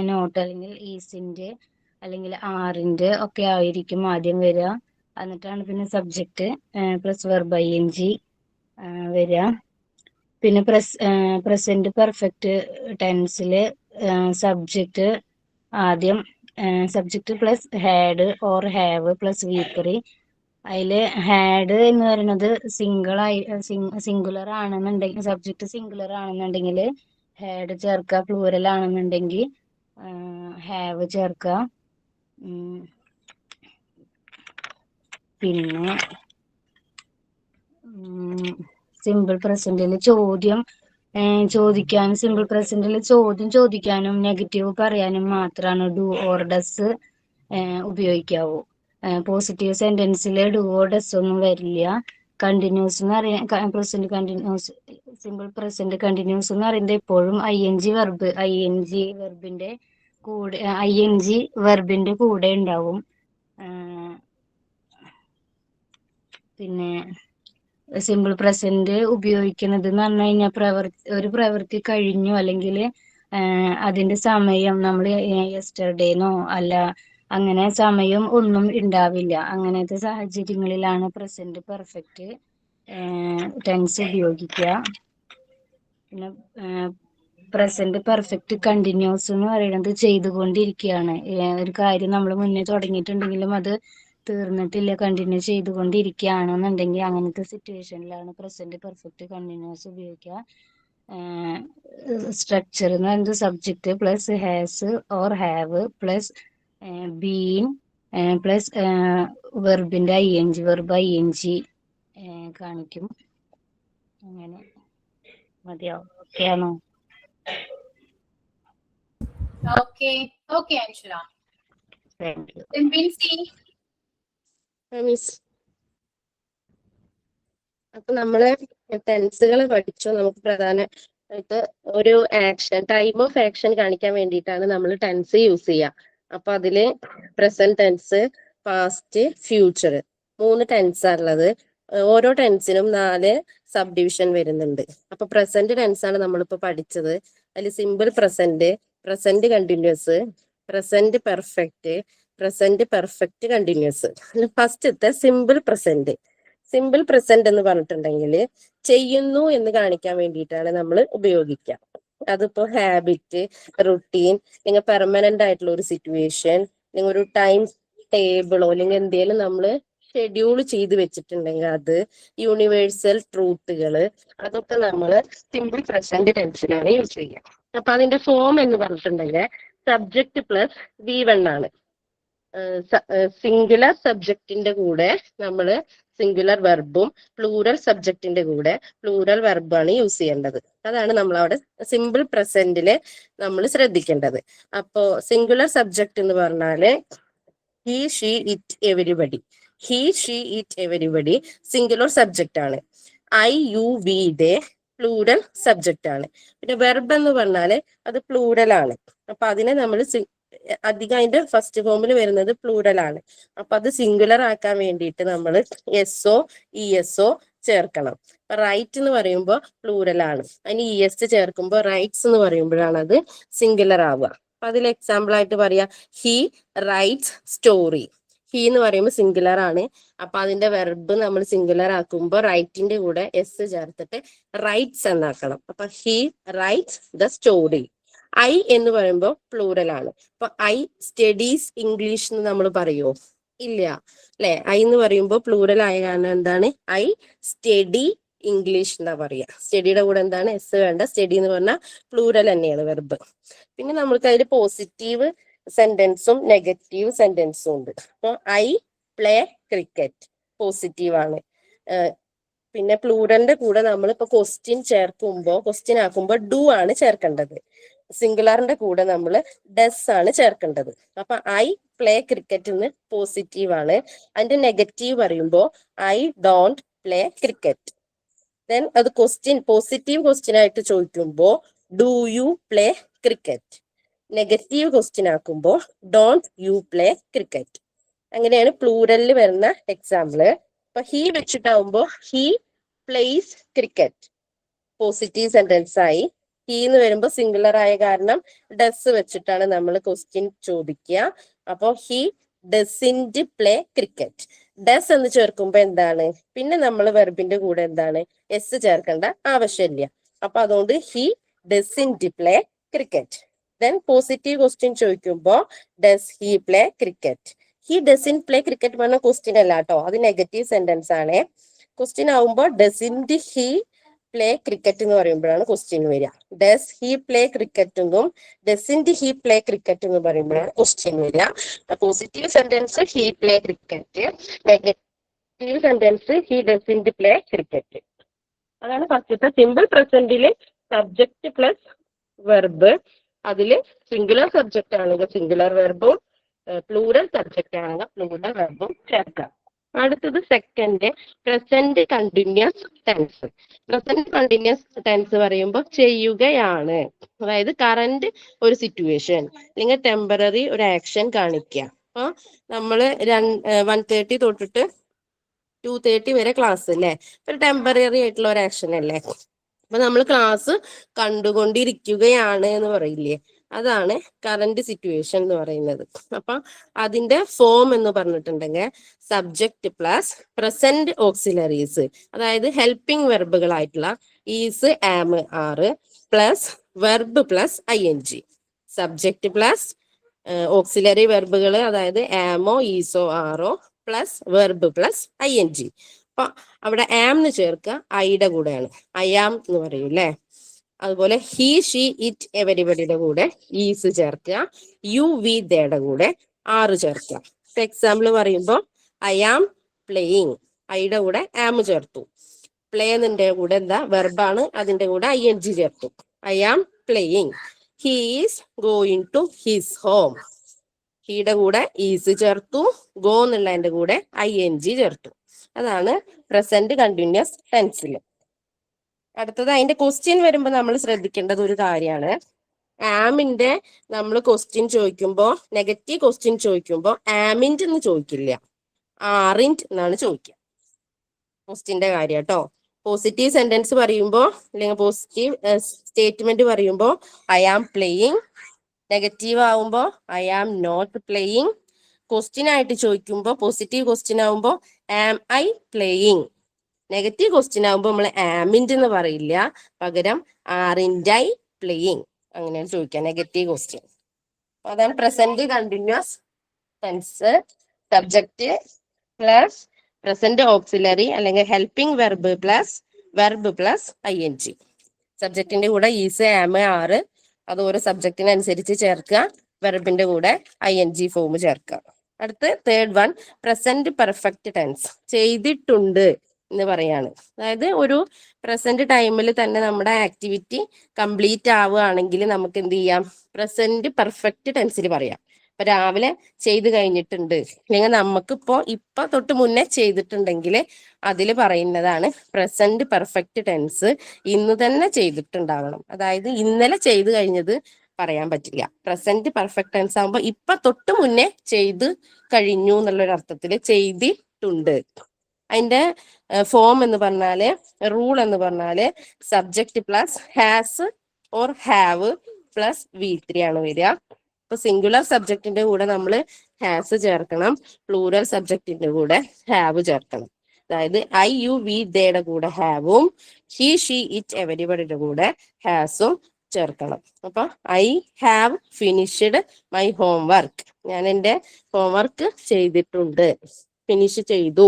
നോട്ട് അല്ലെങ്കിൽ ഈസിന്റെ അല്ലെങ്കിൽ ആറിന്റെ ഒക്കെ ആയിരിക്കും ആദ്യം വരിക, എന്നിട്ടാണ് പിന്നെ സബ്ജക്റ്റ് പ്ലസ് വെർബ് ing വരിക. പിന്നെ പ്രസന്റ് പെർഫെക്റ്റ് ടെൻസിൽ സബ്ജക്റ്റ് ആദ്യം subject plus had or have plus വീക്കറി. അതിൽ ഹാഡ് എന്ന് പറയുന്നത് സിംഗുലർ ആണെന്നുണ്ടെങ്കിൽ, സബ്ജക്റ്റ് സിംഗുലർ ആണെന്നുണ്ടെങ്കിൽ ഹാഡ് ചേർക്കുക, പ്ലൂറൽ ആണെന്നുണ്ടെങ്കിൽ ഹാവ് ചേർക്കുക. പിന്നെ സിമ്പിൾ പ്രസന്റിൽ ചോദിക്കാനും സിമ്പിൾ പ്രസന്റിൽ ചോദ്യം ചോദിക്കാനും നെഗറ്റീവ് പറയാനും മാത്രമാണ് ഡു ഓർ ഡസ് ഉപയോഗിക്കാവൂ. പോസിറ്റീവ് സെന്റൻസിൽ ഡു ഓർ ഡസ് ഒന്നും വരില്ല. കണ്ടിന്യൂസ് എന്ന് പറയാൻ present continuous, simple present continuous എന്ന് പറയുന്നത് എപ്പോഴും വെർബിന്റെ കൂടെ ഉണ്ടാവും. പിന്നെ സിമ്പിൾ പ്രസന്റ് ഉപയോഗിക്കുന്നത് എന്ന് പറഞ്ഞു കഴിഞ്ഞാൽ ഒരു പ്രവൃത്തി കഴിഞ്ഞു അല്ലെങ്കിൽ അതിന്റെ സമയം നമ്മൾ യെസ്റ്റർഡേന്നോ അല്ല അങ്ങനെ സമയം ഒന്നും ഉണ്ടാവില്ല. അങ്ങനത്തെ സാഹചര്യങ്ങളിലാണ് പ്രസന്റ് പെർഫെക്റ്റ് ടെൻസ് ഉപയോഗിക്കുക. പിന്നെ പ്രസന്റ് പെർഫെക്റ്റ് കണ്ടിന്യൂസ് എന്ന് പറയുന്നത് ചെയ്തുകൊണ്ടിരിക്കുകയാണ്. ഒരു കാര്യം നമ്മൾ മുന്നേ തുടങ്ങിയിട്ടുണ്ടെങ്കിലും അത് തീർന്നിട്ടില്ല, കണ്ടിന്യൂ ചെയ്തുകൊണ്ടിരിക്കുകയാണെന്നുണ്ടെങ്കിൽ അങ്ങനത്തെ സിറ്റുവേഷനിലാണ് പ്രസന്റ് പെർഫെക്റ്റ് കണ്ടിന്യൂസ് ഉപയോഗിക്കുക. സ്ട്രക്ചർ എന്ന് പറയുന്നത് subject plus has or have plus been plus വെർബിന്റെ വെർബ് ing കാണിക്കും. അങ്ങനെ മതിയാവും. ഓക്കെ ആണോ? Okay Anjula. Thank you. Then Binsi. Miss, അപ്പൊ നമ്മള് ടെൻസുകൾ പഠിച്ചു. നമുക്ക് പ്രധാനമായിട്ട് ഒരു ആക്ഷൻ, ടൈം ഓഫ് ആക്ഷൻ കാണിക്കാൻ വേണ്ടിയിട്ടാണ് നമ്മൾ ടെൻസ് യൂസ് ചെയ്യുക. അപ്പൊ അതില് പ്രസന്റ് ടെൻസ്, പാസ്റ്റ്, ഫ്യൂച്ചർ 3 ടെൻസാണ് ഉള്ളത്. ഓരോ ടെൻസിനും 4 സബ് ഡിവിഷൻ വരുന്നുണ്ട്. അപ്പൊ പ്രസന്റ് ടെൻസ് ആണ് നമ്മളിപ്പോ പഠിച്ചത്. അതിൽ simple present, present continuous, present perfect, present perfect continuous. ഫസ്റ്റത്തെ സിമ്പിൾ പ്രസന്റ്. സിമ്പിൾ പ്രസന്റ് എന്ന് പറഞ്ഞിട്ടുണ്ടെങ്കിൽ ചെയ്യുന്നു എന്ന് കാണിക്കാൻ വേണ്ടിയിട്ടാണ് നമ്മൾ ഉപയോഗിക്കുക. അതിപ്പോ ഹാബിറ്റ്, റുട്ടീൻ, അല്ലെങ്കിൽ പെർമനന്റ് ആയിട്ടുള്ള ഒരു സിറ്റുവേഷൻ, അല്ലെങ്കിൽ ഒരു ടൈം ടേബിളോ അല്ലെങ്കിൽ എന്തെങ്കിലും നമ്മൾ ഷെഡ്യൂൾ ചെയ്ത് വെച്ചിട്ടുണ്ടെങ്കിൽ അത്, യൂണിവേഴ്സൽ ട്രൂത്തുകള്, അതൊക്കെ നമ്മൾ സിമ്പിൾ പ്രസന്റ് ടെൻസിലാണ് യൂസ് ചെയ്യുക. അപ്പൊ അതിന്റെ ഫോം എന്ന് പറഞ്ഞിട്ടുണ്ടെങ്കിൽ സബ്ജക്ട് പ്ലസ് V1 ആണ്. സിംഗുലർ സബ്ജക്റ്റിന്റെ കൂടെ നമ്മൾ സിംഗുലർ വെർബും പ്ലൂറൽ സബ്ജക്റ്റിന്റെ കൂടെ പ്ലൂറൽ വെർബാണ് യൂസ് ചെയ്യേണ്ടത്. അതാണ് നമ്മൾ അവിടെ സിമ്പിൾ പ്രസന്റില് നമ്മൾ ശ്രദ്ധിക്കേണ്ടത്. അപ്പോ സിംഗുലർ സബ്ജക്റ്റ് എന്ന് പറഞ്ഞാല് he, she, it, everybody. He, she, it, everybody singular subject ആണ്. I, you, we, they plural subject ആണ്. പിന്നെ വെർബ് എന്ന് പറഞ്ഞാല് അത് പ്ലൂറൽ ആണ്. അപ്പൊ അതിനെ നമ്മൾ അധികം അതിന്റെ ഫസ്റ്റ് ഫോമിൽ വരുന്നത് പ്ലൂറൽ ആണ്. അപ്പൊ അത് സിംഗുലർ ആക്കാൻ വേണ്ടിയിട്ട് നമ്മൾ SO ESO ചേർക്കണം. റൈറ്റ് എന്ന് പറയുമ്പോൾ പ്ലൂറൽ ആണ്, അതിന് ES ചേർക്കുമ്പോൾ റൈറ്റ്സ് എന്ന് പറയുമ്പോഴാണ് അത് സിംഗുലർ ആവുക. അപ്പൊ അതിൽ എക്സാമ്പിൾ ആയിട്ട് പറയാ, ഹി റൈറ്റ്സ് സ്റ്റോറി. ഹി എന്ന് പറയുമ്പോൾ സിംഗുലർ ആണ്. അപ്പൊ അതിന്റെ വെർബ് നമ്മൾ സിംഗുലർ ആക്കുമ്പോൾ റൈറ്റിന്റെ കൂടെ S ചേർത്തിട്ട് റൈറ്റ്സ് എന്നാക്കണം. അപ്പൊ he writes the story. I എന്ന് പറയുമ്പോൾ പ്ലൂറൽ ആണ്. അപ്പൊ ഐ സ്റ്റഡീസ് ഇംഗ്ലീഷ് എന്ന് നമ്മൾ പറയുമോ? ഇല്ല അല്ലെ. ഐ എന്ന് പറയുമ്പോൾ പ്ലൂറൽ ആയ കാരണം എന്താണ്? ഐ സ്റ്റഡി ഇംഗ്ലീഷ് എന്നാ പറയാ. സ്റ്റഡിയുടെ കൂടെ എന്താണ്? S വേണ്ട. സ്റ്റഡി എന്ന് പറഞ്ഞാൽ പ്ലൂറൽ തന്നെയാണ് വെർബ്. പിന്നെ നമ്മൾക്ക് അതിൽ പോസിറ്റീവ് സെന്റൻസും നെഗറ്റീവ് സെന്റൻസും ഉണ്ട്. അപ്പൊ ഐ പ്ലേ ക്രിക്കറ്റ് പോസിറ്റീവ് ആണ്. പിന്നെ പ്ലൂറലിന്റെ കൂടെ നമ്മൾ ഇപ്പൊ ക്വസ്റ്റ്യൻ ആക്കുമ്പോൾ ഡു ആണ് ചേർക്കേണ്ടത്. സിംഗുലറിന്റെ കൂടെ നമ്മൾ ഡസ് ആണ് ചേർക്കേണ്ടത്. അപ്പൊ ഐ പ്ലേ ക്രിക്കറ്റ് എന്ന് പോസിറ്റീവ് ആണ്. അതിന്റെ നെഗറ്റീവ് പറയുമ്പോൾ I don't play cricket. Then അത് പോസിറ്റീവ് ക്വസ്റ്റ്യൻ ആയിട്ട് ചോദിക്കുമ്പോൾ do you play cricket. Negative question ആക്കുമ്പോൾ ഡോണ്ട് യു പ്ലേ ക്രിക്കറ്റ്. അങ്ങനെയാണ് പ്ലൂറലിൽ വരുന്ന എക്സാമ്പിള്. അപ്പൊ ഹി വെച്ചിട്ടാവുമ്പോൾ he plays cricket positive sentence ആയി. ഹി എന്ന് വരുമ്പോൾ സിംഗുലർ ആയ കാരണം ഡസ് വെച്ചിട്ടാണ് നമ്മൾ ക്വസ്റ്റ്യൻ ചോദിക്കുക. അപ്പൊ he doesn't play cricket. Does എന്ന് ചേർക്കുമ്പോ എന്താണ്? പിന്നെ നമ്മൾ വെർബിന്റെ കൂടെ എന്താണ്? S ചേർക്കേണ്ട ആവശ്യമില്ല. അപ്പൊ അതുകൊണ്ട് he doesn't play cricket. Then positive question ചോദിക്കുമ്പോൾ does he play cricket. He doesn't play cricket പറഞ്ഞ ക്വസ്റ്റ്യൻ അല്ല കേട്ടോ, അത് നെഗറ്റീവ് സെന്റൻസ് ആണ്. ക്വസ്റ്റ്യൻ ആവുമ്പോൾ ഡസിന്റ് ഹി പ്ലേ ക്രിക്കറ്റ് എന്ന് പറയുമ്പോഴാണ് ക്വസ്റ്റ്യൻ വരിക. ഡസ് ഹി പ്ലേ ക്രിക്കറ്റ് എന്നും ഡസിന്റ് ഹി പ്ലേ ക്രിക്കറ്റ് എന്ന് പറയുമ്പോഴാണ് ക്വസ്റ്റ്യൻ വരിക. Positive sentence he play cricket, negative sentence he doesn't play cricket. അതാണ് ഫസ്റ്റത്തെ സിമ്പിൾ പ്രസന്റില് സബ്ജക്ട് പ്ലസ് വെർബ്. അതില് സിംഗുലർ സബ്ജക്റ്റ് ആണെങ്കിൽ സിംഗുലർ വെർബും പ്ലൂറൽ സബ്ജക്റ്റ് ആണെങ്കിൽ പ്ലൂറൽ വെർബും ചേർക്കാം. അടുത്തത് second present continuous tense. Present continuous tense പറയുമ്പോൾ ചെയ്യുകയാണ്, അതായത് കറന്റ് ഒരു സിറ്റുവേഷൻ അല്ലെങ്കിൽ ടെമ്പററി ഒരു ആക്ഷൻ കാണിക്കുക. അപ്പോൾ നമ്മള് 1:30 തൊട്ടിട്ട് 2:30 വരെ ക്ലാസ് അല്ലേ, ഒരു ടെമ്പററി ആയിട്ടുള്ള ഒരു ആക്ഷൻ അല്ലേ. അപ്പൊ നമ്മൾ ക്ലാസ് കണ്ടുകൊണ്ടിരിക്കുകയാണ് എന്ന് പറയില്ലേ, അതാണ് കറന്റ് സിറ്റുവേഷൻ എന്ന് പറയുന്നത്. അപ്പൊ അതിന്റെ ഫോം എന്ന് പറഞ്ഞിട്ടുണ്ടെങ്കിൽ സബ്ജക്ട് പ്ലസ് പ്രസന്റ് ഓക്സിലറീസ്, അതായത് ഹെൽപ്പിംഗ് വെർബുകളായിട്ടുള്ള is, am, are plus verb plus ING. Subject plus auxiliary വെർബുകൾ, അതായത് ആമോ ഈസോ ആറോ പ്ലസ് വെർബ് പ്ലസ് ING. അപ്പൊ അവിടെ ആം എന്ന് ചേർക്കുക ഐയുടെ കൂടെയാണ്, അയാം എന്ന് പറയും അല്ലേ. അതുപോലെ ഹി, ഷീ, ഇറ്റ്, എവരിബഡിയുടെ കൂടെ ഈസ് ചേർക്കുക, യു, വി, ദേയുടെ കൂടെ ആറ് ചേർക്കുക. എക്സാമ്പിൾ പറയുമ്പോൾ ഐ ആം പ്ലേയിങ്, ഐയുടെ കൂടെ ആം ചേർത്തു. പ്ലേ എന്നതിന്റെ കൂടെ എന്താ വെർബാണ്, അതിന്റെ കൂടെ ING ചേർത്തു. I am playing. He is going to his home, ഹീയുടെ കൂടെ ഈസ് ചേർത്തു, ഗോ എന്നുള്ളതിന്റെ കൂടെ ING ചേർത്തു. അതാണ് പ്രസന്റ് കണ്ടിന്യൂസ് ടെൻസിൽ. അടുത്തത് അതിന്റെ ക്വസ്റ്റ്യൻ വരുമ്പോൾ നമ്മൾ ശ്രദ്ധിക്കേണ്ടത് ഒരു കാര്യമാണ്, ആമിന്റെ നമ്മൾ ക്വസ്റ്റ്യൻ ചോദിക്കുമ്പോൾ, നെഗറ്റീവ് ക്വസ്റ്റ്യൻ ചോദിക്കുമ്പോൾ ആമിന്റ് എന്ന് ചോദിക്കില്ല, ആറിന്റ് എന്നാണ് ചോദിക്കുക. ക്വസ്റ്റ്യന്റെ കാര്യം കേട്ടോ. പോസിറ്റീവ് സെന്റൻസ് പറയുമ്പോൾ അല്ലെങ്കിൽ പോസിറ്റീവ് സ്റ്റേറ്റ്മെന്റ് പറയുമ്പോൾ ഐ ആം പ്ലേയിങ്, നെഗറ്റീവ് ആവുമ്പോൾ I am not playing. Question ആയിട്ട് ചോദിക്കുമ്പോൾ പോസിറ്റീവ് ക്വസ്റ്റ്യൻ ആവുമ്പോൾ am I playing. Negative question ആകുമ്പോൾ നമ്മൾ ആമിന്റ് എന്ന് പറയില്ല, പകരം ആറിന്റ് ഐ പ്ലേയിങ് അങ്ങനെയാണ് ചോദിക്കുക നെഗറ്റീവ് ക്വസ്റ്റ്യൻ. അതാണ് present continuous tense. Subject plus present auxiliary അല്ലെങ്കിൽ ഹെൽപ്പിംഗ് വെർബ് പ്ലസ് ING. സബ്ജക്റ്റിന്റെ കൂടെ ഈസ്, ആം, ആറ് അത് ഓരോ സബ്ജക്റ്റിനനുസരിച്ച് ചേർക്കുക, വെർബിന്റെ കൂടെ ING ഫോം ചേർക്കുക. അടുത്ത് third one present perfect tense, ചെയ്തിട്ടുണ്ട് എന്ന് പറയാണ്. അതായത് ഒരു പ്രസന്റ് ടൈമിൽ തന്നെ നമ്മുടെ ആക്ടിവിറ്റി കംപ്ലീറ്റ് ആവുകയാണെങ്കിൽ നമുക്ക് എന്ത് ചെയ്യാം, പ്രസന്റ് പെർഫെക്റ്റ് ടെൻസിൽ പറയാം. ഇപ്പൊ രാവിലെ ചെയ്ത് കഴിഞ്ഞിട്ടുണ്ട്, അല്ലെങ്കിൽ നമുക്കിപ്പോ ഇപ്പൊ തൊട്ട് മുന്നേ ചെയ്തിട്ടുണ്ടെങ്കിൽ അതിൽ പറയുന്നതാണ് പ്രസന്റ് പെർഫെക്റ്റ് ടെൻസ്. ഇന്ന് തന്നെ ചെയ്തിട്ടുണ്ടാവണം, അതായത് ഇന്നലെ ചെയ്ത് കഴിഞ്ഞത് പറയാൻ പറ്റില്ല. പ്രസന്റ് പെർഫെക്റ്റ് ടെൻസ് ആകുമ്പോൾ ഇപ്പൊ തൊട്ട് മുന്നേ ചെയ്ത് കഴിഞ്ഞു എന്നുള്ളൊരു അർത്ഥത്തിൽ ചെയ്തിട്ടുണ്ട്. അതിന്റെ ഫോം എന്ന് പറഞ്ഞാല്, റൂൾ എന്ന് പറഞ്ഞാല് subject plus has or have plus V3 ആണ് വരിക. ഇപ്പൊ സിംഗുലർ സബ്ജക്റ്റിന്റെ കൂടെ നമ്മൾ ഹാസ് ചേർക്കണം, പ്ലൂറൽ സബ്ജക്റ്റിന്റെ കൂടെ ഹാവ് ചേർക്കണം. അതായത് ഐ, യു, വി, ദേയുടെ കൂടെ ഹാവും, ഹി, ഷീ, ഇറ്റ്, എവരിബഡിയുടെ കൂടെ ഹാസും ചേർക്കണം. അപ്പൊ I have finished my homework, ഞാൻ എൻ്റെ ഹോംവർക്ക് ചെയ്തിട്ടുണ്ട്, ഫിനിഷ് ചെയ്തു.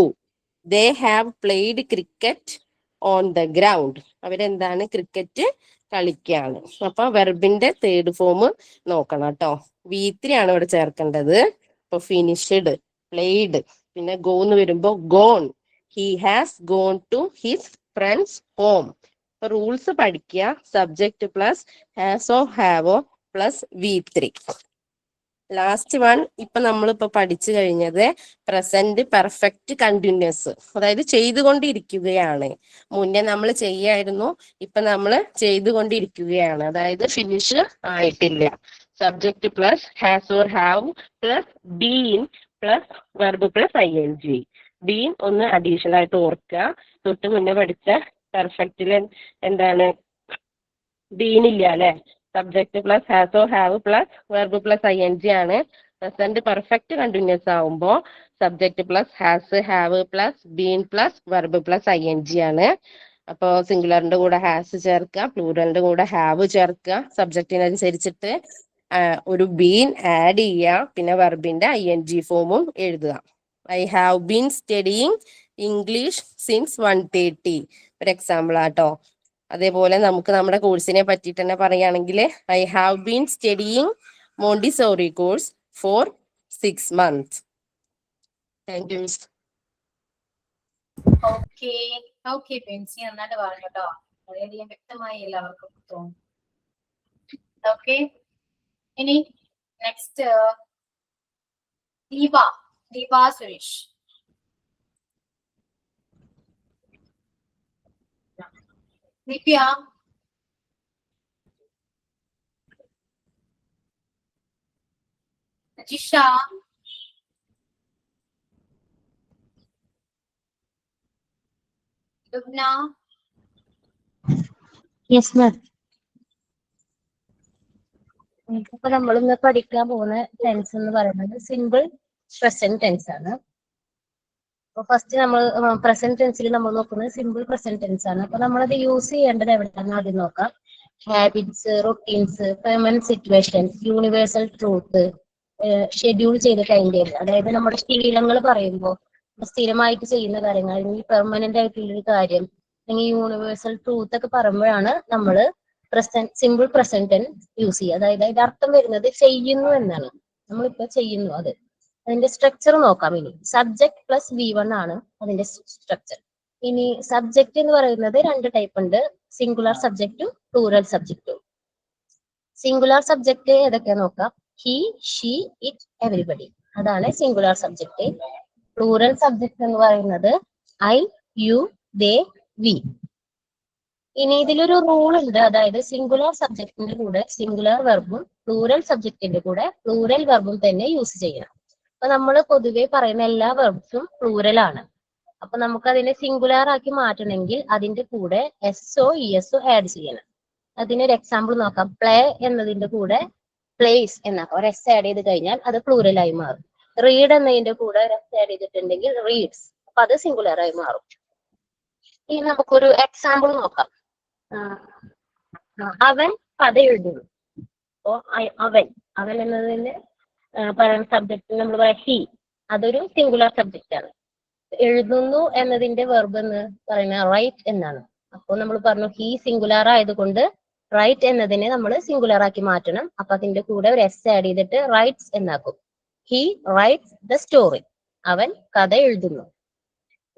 They have played cricket on the ground, അവരെന്താണ് ക്രിക്കറ്റ് കളിക്കാണ്. അപ്പൊ വെർബിന്റെ തേർഡ് ഫോം നോക്കണം കേട്ടോ. V3 ആണ് ഇവിടെ ചേർക്കേണ്ടത്. ഇപ്പൊ ഫിനിഷ്ഡ്, പ്ലേഡ്, പിന്നെ ഗോ എന്ന് വരുമ്പോ gone, he has gone to his friends home. Rules പഠിക്കുക, സബ്ജക്ട് പ്ലസ് ഹാസോ ഹാവോ പ്ലസ് V3. ലാസ്റ്റ് വൺ ഇപ്പൊ നമ്മളിപ്പോ പഠിച്ചു കഴിഞ്ഞത് പ്രസന്റ് പെർഫെക്റ്റ് കണ്ടിന്യൂസ്, അതായത് ചെയ്തുകൊണ്ടിരിക്കുകയാണ്. മുന്നേ നമ്മൾ ചെയ്യായിരുന്നു, ഇപ്പൊ നമ്മൾ ചെയ്തുകൊണ്ടിരിക്കുകയാണ്, അതായത് ഫിനിഷ് ആയിട്ടില്ല. Subject plus has or have plus been plus verb plus ING. Been ഒന്ന് അഡീഷണൽ ആയിട്ട് ഓർക്കുക, തൊട്ട് മുന്നേ പഠിച്ച പെർഫെക്റ്റില് എന്താണ് ബീൻ ഇല്ല അല്ലെ. Subject plus has or have plus verb plus ING ആണ്. പ്രസന്റ് പെർഫെക്റ്റ് കണ്ടിന്യൂസ് ആവുമ്പോൾ subject plus has, have plus been plus verb plus ING ആണ്. അപ്പോൾ സിംഗുലറിന്റെ കൂടെ ഹാസ് ചേർക്കുക, പ്ലൂറലിന്റെ കൂടെ ഹാവ് ചേർക്കുക, സബ്ജക്റ്റിനനുസരിച്ചിട്ട് ഒരു ബീൻ ആഡ് ചെയ്യുക, പിന്നെ വെർബിന്റെ ING ഫോമും എഴുതുക. I have been studying English since 1:30 ഒരു എക്സാമ്പിൾ ആട്ടോ. അതേപോലെ നമുക്ക് നമ്മുടെ കോഴ്സിനെ പറ്റിയിട്ട് തന്നെ പറയുകയാണെങ്കിൽ I have been studying Montessori course for 6 months. Thank you miss. Okay okay Binsi നന്നായിട്ട് പറഞ്ഞു കേട്ടോ. വളരെയധികം വ്യക്തമായി എല്ലാവർക്കും തോന്നും. ഓക്കെ, ഇനി next Deepa Suresh. Divya, Jisha, Lubna, yes ma'am. അപ്പൊ നമ്മൾ ഇന്ന് പഠിക്കാൻ പോകുന്ന ടെൻസ് എന്ന് പറയുന്നത് സിമ്പിൾ പ്രസന്റ് ടെൻസ് ആണ്. അപ്പൊ ഫസ്റ്റ് നമ്മൾ പ്രസന്റ് ടെൻസിൽ നമ്മൾ നോക്കുന്നത് സിമ്പിൾ പ്രസന്റ് ടെൻസ് ആണ്. അപ്പൊ നമ്മളത് യൂസ് ചെയ്യേണ്ടത് എവിടെയാണെന്ന് ആദ്യം നോക്കാം. Habits, routines, permanent situation, universal truth, schedule ചെയ്ത ടൈം ടേബിൾ. അതായത് നമ്മുടെ ശീലങ്ങൾ പറയുമ്പോൾ സ്ഥിരമായിട്ട് ചെയ്യുന്ന കാര്യങ്ങൾ, അല്ലെങ്കിൽ പെർമനന്റ് ആയിട്ടുള്ളൊരു കാര്യം, അല്ലെങ്കിൽ യൂണിവേഴ്സൽ ട്രൂത്ത് ഒക്കെ പറയുമ്പോഴാണ് നമ്മൾ സിമ്പിൾ പ്രസന്റ് ടെൻസ് യൂസ് ചെയ്യുക. അതായത് അതിന്റെ അർത്ഥം വരുന്നത് ചെയ്യുന്നു എന്നാണ്. നമ്മളിപ്പോ ചെയ്യുന്നു. അതിന്റെ സ്ട്രക്ചർ നോക്കാം. ഇനി സബ്ജക്ട് പ്ലസ് V1 ആണ് അതിന്റെ സ്ട്രക്ചർ. ഇനി സബ്ജക്ട് എന്ന് പറയുന്നത് 2 ടൈപ്പ് ഉണ്ട്. സിംഗുലർ സബ്ജക്റ്റും പ്ലൂറൽ സബ്ജക്റ്റും. സിംഗുലർ സബ്ജക്ട് ഏതൊക്കെയാ നോക്കാം. He, she, it, everybody. അതാണ് സിംഗുലർ സബ്ജക്ട്. പ്ലൂറൽ സബ്ജക്ട് എന്ന് പറയുന്നത് ഐ, യു, ദേ, വി. ഇനി ഇതിലൊരു റൂൾ ഉണ്ട്. അതായത് സിംഗുലർ സബ്ജക്റ്റിന്റെ കൂടെ സിംഗുലർ വെർബും പ്ലൂറൽ സബ്ജക്റ്റിന്റെ കൂടെ പ്ലൂറൽ വെർബും തന്നെ യൂസ് ചെയ്യണം. അപ്പൊ നമ്മൾ പൊതുവെ പറയുന്ന എല്ലാ വെർബ്സും പ്ലൂറൽ ആണ്. അപ്പൊ നമുക്ക് അതിനെ സിംഗുലർ ആക്കി മാറ്റണമെങ്കിൽ അതിന്റെ കൂടെ എസ്ഒ ഇഎസ്ഒ ആഡ് ചെയ്യണം. അതിനൊരു എക്സാമ്പിൾ നോക്കാം. പ്ലേ എന്നതിന്റെ കൂടെ പ്ലേസ് എന്നാക്കാം. ഒരു എസ് ആഡ് ചെയ്ത് കഴിഞ്ഞാൽ അത് പ്ലൂറൽ ആയി മാറും. റീഡ് എന്നതിന്റെ കൂടെ ഒരു എസ് ആഡ് ചെയ്തിട്ടുണ്ടെങ്കിൽ റീഡ്സ്. അപ്പൊ അത് സിംഗുലർ ആയി മാറും. ഇനി നമുക്കൊരു എക്സാമ്പിൾ നോക്കാം. അവൻ കഥ എഴുതുന്നു. അപ്പോ അവൻ എന്നതിന്റെ പറയുന്ന സബ്ജക്ട് നമ്മൾ പറയാം ഹി. അതൊരു സിംഗുലർ സബ്ജക്റ്റ് ആണ്. എഴുതുന്നു എന്നതിന്റെ വെർബ് എന്ന് പറയുന്ന റൈറ്റ് എന്നാണ്. അപ്പോൾ നമ്മൾ പറഞ്ഞു ഹി സിംഗുലർ ആയതുകൊണ്ട് റൈറ്റ് എന്നതിനെ നമ്മൾ സിംഗുലർ ആക്കി മാറ്റണം. അപ്പൊ അതിന്റെ കൂടെ ഒരു എസ് ആഡ് ചെയ്തിട്ട് റൈറ്റ്സ് എന്നാക്കും. He writes the story. അവൻ കഥ എഴുതുന്നു.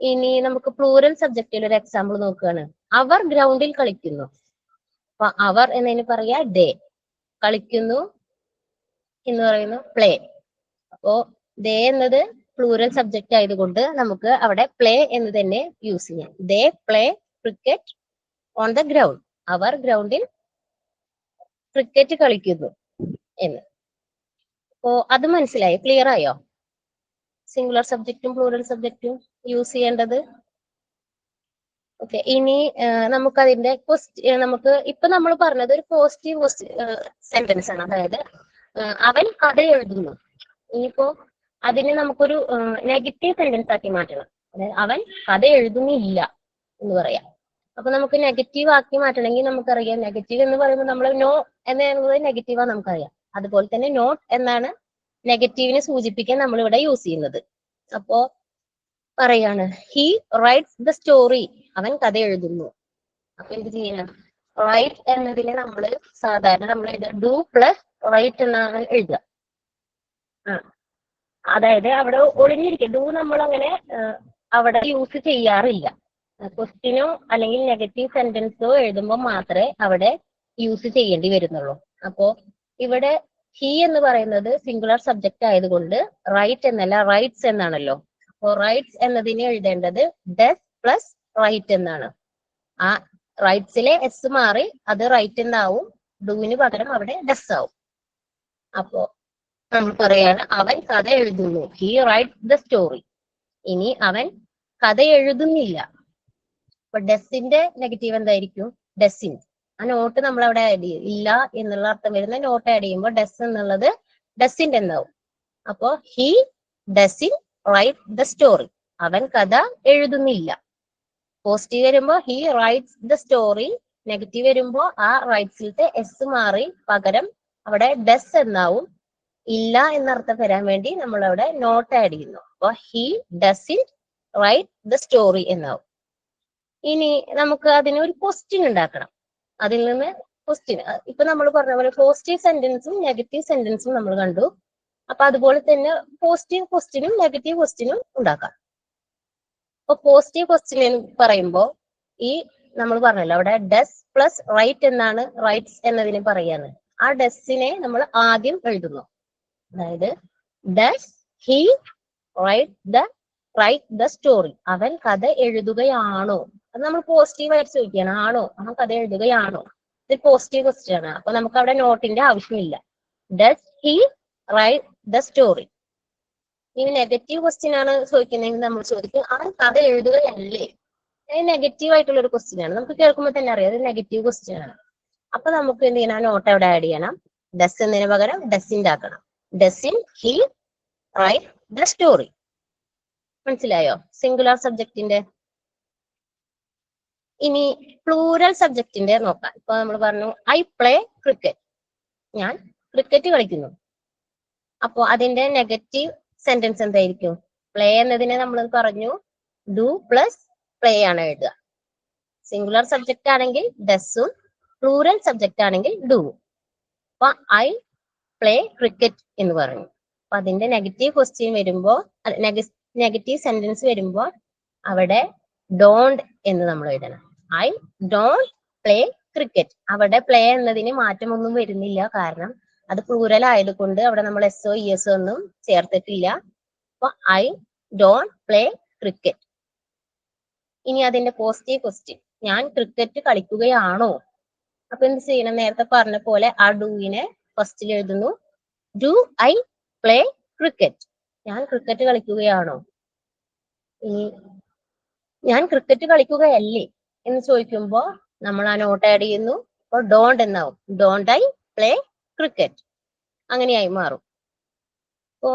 ഇനി നമുക്ക് പ്ലൂറൽ സബ്ജക്റ്റിൽ ഒരു എക്സാമ്പിൾ നോക്കുകയാണ്. അവർ ഗ്രൗണ്ടിൽ കളിക്കുന്നു. അപ്പൊ അവർ എന്നതിന് പറയാ ഡേ. കളിക്കുന്നു എന്ന് പറയുന്നു പ്ലേ. അപ്പോ ഡേ എന്നത് പ്ലൂറൽ സബ്ജക്റ്റ് ആയതുകൊണ്ട് നമുക്ക് അവിടെ പ്ലേ എന്ന് തന്നെ യൂസ് ചെയ്യാം. They play cricket on the ground. അവർ ഗ്രൗണ്ടിൽ ക്രിക്കറ്റ് കളിക്കുന്നു എന്ന്. അപ്പോ അത് മനസ്സിലായി? ക്ലിയർ ആയോ? സിംഗുലർ സബ്ജക്റ്റും പ്ലൂറൽ സബ്ജക്റ്റും യൂസ് ചെയ്യേണ്ടത്. ഓക്കെ, ഇനി നമുക്കതിന്റെ നമുക്ക് ഇപ്പൊ നമ്മൾ പറഞ്ഞത് ഒരു പോസിറ്റീവ് സെന്റൻസ് ആണ്. അതായത് അവൻ കഥ എഴുതുന്നു. ഇനിയിപ്പോ അതിനെ നമുക്കൊരു നെഗറ്റീവ് സെന്റൻസ് ആക്കി മാറ്റണം. അതായത് അവൻ കഥ എഴുതുന്നില്ല എന്ന് പറയാം. അപ്പൊ നമുക്ക് നെഗറ്റീവ് ആക്കി മാറ്റണമെങ്കിൽ നമുക്കറിയാം, നെഗറ്റീവ് എന്ന് പറയുമ്പോൾ നമ്മൾ നോ എന്നത് നെഗറ്റീവാ നമുക്കറിയാം. അതുപോലെ തന്നെ നോട്ട് എന്നാണ് നെഗറ്റീവിനെ സൂചിപ്പിക്കാൻ നമ്മൾ ഇവിടെ യൂസ് ചെയ്യുന്നത്. അപ്പോ പറയാണ് ഹി റൈറ്റ്സ് ദ സ്റ്റോറി. അവൻ കഥ എഴുതുന്നു. അപ്പൊ എന്ത് ചെയ്യണം? റൈറ്റ് എന്നതിനെ നമ്മൾ സാധാരണ നമ്മൾ എഴുതുക ഡു പ്ലസ് റൈറ്റ് എന്നാണ് എഴുതുക. അതായത് അവിടെ ഒളിഞ്ഞിരിക്കുക. ഡു നമ്മൾ അങ്ങനെ അവിടെ യൂസ് ചെയ്യാറില്ല. ക്വസ്റ്റ്യനോ അല്ലെങ്കിൽ നെഗറ്റീവ് സെന്റൻസോ എഴുതുമ്പോൾ മാത്രമേ അവിടെ യൂസ് ചെയ്യേണ്ടി വരുന്നുള്ളൂ. അപ്പോ ഇവിടെ ഹി എന്ന് പറയുന്നത് സിംഗുലർ സബ്ജക്റ്റ് ആയതുകൊണ്ട് റൈറ്റ് എന്നല്ല റൈറ്റ്സ് എന്നാണല്ലോ. അപ്പോൾ റൈറ്റ്സ് എന്നതിനെ എഴുതേണ്ടത് ഡസ് പ്ലസ് റൈറ്റ് എന്നാണ്. ആ റൈറ്റ്സിലെ എസ് മാറി അത് റൈറ്റ് എന്നാവും. ഡുവിന് പകരം അവിടെ ഡസ് ആവും. അപ്പോ നമ്മൾ പറയാണ് അവൻ കഥ എഴുതുന്നു. He writes the story. ഇനി അവൻ കഥ എഴുതുന്നില്ല. അപ്പൊ ഡസിന്റെ നെഗറ്റീവ് എന്തായിരിക്കും? ഡസിൻ. ആ നോട്ട് നമ്മൾ അവിടെ ആഡ് ചെയ്യും. ഇല്ല എന്നുള്ള അർത്ഥം വരുന്ന നോട്ട് ആഡ് ചെയ്യുമ്പോൾ ഡസ് എന്നുള്ളത് ഡസിന്റെ എന്നാവും. അപ്പോ he doesn't write the story. അവൻ കഥ എഴുതുന്നില്ല. പോസിറ്റീവ് വരുമ്പോ he writes the story. Negative വരുമ്പോ ആ റൈറ്റ്സിലത്തെ എസ് മാറി പകരം അവിടെ ഡസ് എന്നാവും. ഇല്ല എന്നർത്ഥം വരാൻ വേണ്ടി നമ്മൾ അവിടെ നോട്ട് ആഡ് ചെയ്യുന്നു. അപ്പൊ he doesn't write the story എന്നാവും. ഇനി നമുക്ക് അതിന് ഒരു ക്വസ്റ്റ്യൻ ഉണ്ടാക്കണം. അതിൽ നിന്ന് ക്വസ്റ്റ്യൻ ഇപ്പൊ നമ്മൾ പറഞ്ഞ പോലെ പോസിറ്റീവ് സെന്റൻസും നെഗറ്റീവ് സെന്റൻസും നമ്മൾ കണ്ടു. അപ്പൊ അതുപോലെ തന്നെ പോസിറ്റീവ് ക്വസ്റ്റ്യനും നെഗറ്റീവ് ക്വസ്റ്റ്യനും ഉണ്ടാക്കാം. അപ്പൊ പോസിറ്റീവ് ക്വസ്റ്റ്യൻ എന്ന് പറയുമ്പോൾ ഈ നമ്മൾ പറഞ്ഞല്ലോ അവിടെ ഡസ് പ്ലസ് റൈറ്റ് എന്നാണ് റൈറ്റ്സ് എന്നതിന് പറയാന്ന്. ആ ഡസിനെ നമ്മൾ ആദ്യം എഴുതുന്നു. അതായത് does he write the story, അവൻ കഥ എഴുതുകയാണോ? അത് നമ്മൾ പോസിറ്റീവായിട്ട് ചോദിക്കുകയാണ്. ആണോ, അവൻ കഥ എഴുതുകയാണോ? ഇത് പോസിറ്റീവ് ക്വസ്റ്റ്യൻ ആണ്. അപ്പൊ നമുക്ക് അവിടെ നോട്ടിന്റെ ആവശ്യമില്ല. Does he write the story. ഇനി നെഗറ്റീവ് ക്വസ്റ്റ്യൻ ആണ് ചോദിക്കുന്നതെങ്കിൽ നമ്മൾ ചോദിക്കും അവൻ കഥ എഴുതുകയല്ലേ? നെഗറ്റീവ് ആയിട്ടുള്ള ഒരു ക്വസ്റ്റ്യൻ ആണ്. നമുക്ക് കേൾക്കുമ്പോൾ തന്നെ അറിയാം അത് നെഗറ്റീവ് ക്വസ്റ്റ്യൻ ആണ്. അപ്പൊ നമുക്ക് എന്ത് ചെയ്യണം, നോട്ട് അവിടെ ആഡ് ചെയ്യണം. ഡസ് എന്നതിന് പകരം ഡസിന്റെ ആക്കണം. Doesn't he write the story. മനസ്സിലായോ സിംഗുലർ സബ്ജക്റ്റിന്റെ? ഇനി പ്ലൂറൽ സബ്ജക്റ്റിന്റെ നോക്കാം. ഇപ്പൊ നമ്മൾ പറഞ്ഞു ഐ പ്ലേ ക്രിക്കറ്റ്, ഞാൻ ക്രിക്കറ്റ് കളിക്കുന്നു. അപ്പോ അതിന്റെ നെഗറ്റീവ് സെന്റൻസ് എന്തായിരിക്കും? പ്ലേ എന്നതിനെ നമ്മൾ പറഞ്ഞു ഡു പ്ലസ് പ്ലേ ആണ് എഴുതുക. സിംഗുലർ സബ്ജക്റ്റ് ആണെങ്കിൽ ഡസും, പ്ലൂറൽ സബ്ജക്റ്റ് ആണെങ്കിൽ ഡുവും. അപ്പൊ ഐ പ്ലേ ക്രിക്കറ്റ് എന്ന് പറഞ്ഞു. അപ്പൊ അതിന്റെ നെഗറ്റീവ് ക്വസ്റ്റ്യൻ വരുമ്പോ നെഗറ്റീവ് സെന്റൻസ് വരുമ്പോൾ അവിടെ ഡോണ്ട് എന്ന് നമ്മൾ എഴുതണം. I don't play cricket. അവിടെ പ്ലേ എന്നതിന് മാറ്റമൊന്നും വരുന്നില്ല. കാരണം അത് പ്ലൂറൽ ആയതുകൊണ്ട് അവിടെ നമ്മൾ എസ്ഒ ഇഎസ്ഒ ഒന്നും ചേർത്തിട്ടില്ല. അപ്പൊ ഐ ഡോണ്ട് പ്ലേ ക്രിക്കറ്റ്. ഇനി അതിന്റെ പോസിറ്റീവ് ക്വസ്റ്റ്യൻ, ഞാൻ ക്രിക്കറ്റ് കളിക്കുകയാണോ? അപ്പൊ എന്ത് ചെയ്യണം? നേരത്തെ പറഞ്ഞ പോലെ ആ ഡൂവിനെ ഫസ്റ്റിൽ എഴുതുന്നു. ഡു ഐ പ്ലേ ക്രിക്കറ്റ്, ഞാൻ ക്രിക്കറ്റ് കളിക്കുകയാണോ? ഇനി ഞാൻ ക്രിക്കറ്റ് കളിക്കുകയല്ലേ എന്ന് ചോദിക്കുമ്പോ നമ്മൾ ആ നോട്ട് ആഡ് ചെയ്യുന്നു. അപ്പൊ ഡോണ്ട് എന്നാവും. ഡോണ്ട് ഐ പ്ലേ ക്രിക്കറ്റ് അങ്ങനെയായി മാറും. ഇപ്പോ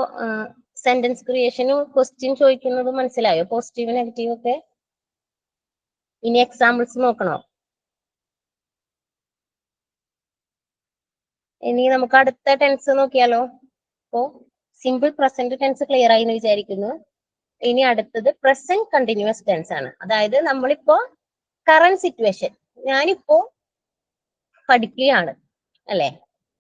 സെന്റൻസ് ക്രിയേഷനും ക്വസ്റ്റ്യൻ ചോദിക്കുന്നത് മനസ്സിലായോ? പോസിറ്റീവ് നെഗറ്റീവ് ഒക്കെ. ഇനി എക്സാമ്പിൾസ് നോക്കണോ? ഇനി നമുക്ക് അടുത്ത ടെൻസ് നോക്കിയാലോ. അപ്പോ സിമ്പിൾ പ്രസന്റ് ടെൻസ് ക്ലിയർ ആയി എന്ന് വിചാരിക്കുന്നു. ഇനി അടുത്തത് പ്രസന്റ് കണ്ടിന്യൂസ് ടെൻസ് ആണ്. അതായത് നമ്മളിപ്പോ കറന്റ് സിറ്റുവേഷൻ, ഞാനിപ്പോ പഠിക്കുകയാണ് അല്ലെ,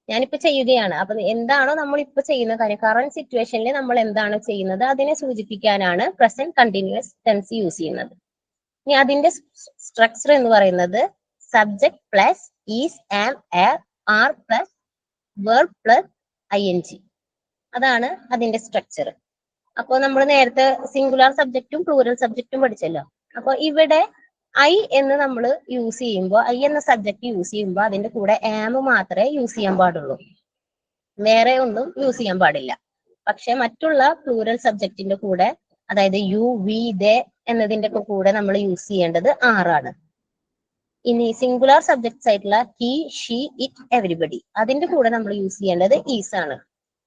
ഞാനിപ്പോ ചെയ്യുകയാണ്. അപ്പൊ എന്താണോ നമ്മൾ ഇപ്പൊ ചെയ്യുന്ന കാര്യം, കറന്റ് സിറ്റുവേഷനിൽ നമ്മൾ എന്താണോ ചെയ്യുന്നത് അതിനെ സൂചിപ്പിക്കാനാണ് പ്രസന്റ് കണ്ടിന്യൂസ് ടെൻസ് യൂസ് ചെയ്യുന്നത്. ഇനി അതിന്റെ സ്ട്രക്ചർ എന്ന് പറയുന്നത് subject plus is, am, are plus verb plus ing. അതാണ് അതിന്റെ സ്ട്രക്ചർ. അപ്പോൾ നമ്മൾ നേരത്തെ സിംഗുലാർ സബ്ജക്റ്റും പ്ലൂറൽ സബ്ജക്റ്റും പഠിച്ചല്ലോ. അപ്പൊ ഇവിടെ ഐ എന്ന് നമ്മൾ യൂസ് ചെയ്യുമ്പോൾ, ഐ എന്ന സബ്ജക്ട് യൂസ് ചെയ്യുമ്പോൾ അതിന്റെ കൂടെ ആം മാത്രമേ യൂസ് ചെയ്യാൻ പാടുള്ളൂ, വേറെ ഒന്നും യൂസ് ചെയ്യാൻ പാടില്ല. പക്ഷെ മറ്റുള്ള പ്ലൂറൽ സബ്ജക്റ്റിന്റെ കൂടെ, അതായത് യു, വി, ദേ എന്നതിന്റെ ഒക്കെ കൂടെ നമ്മൾ യൂസ് ചെയ്യേണ്ടത് ആറാണ്. ഇനി സിംഗുലാർ സബ്ജക്ട്സ് ആയിട്ടുള്ള ഹി, ഷീ, ഇറ്റ്, എവരിബഡി അതിന്റെ കൂടെ നമ്മൾ യൂസ് ചെയ്യേണ്ടത് ഈസ് ആണ്.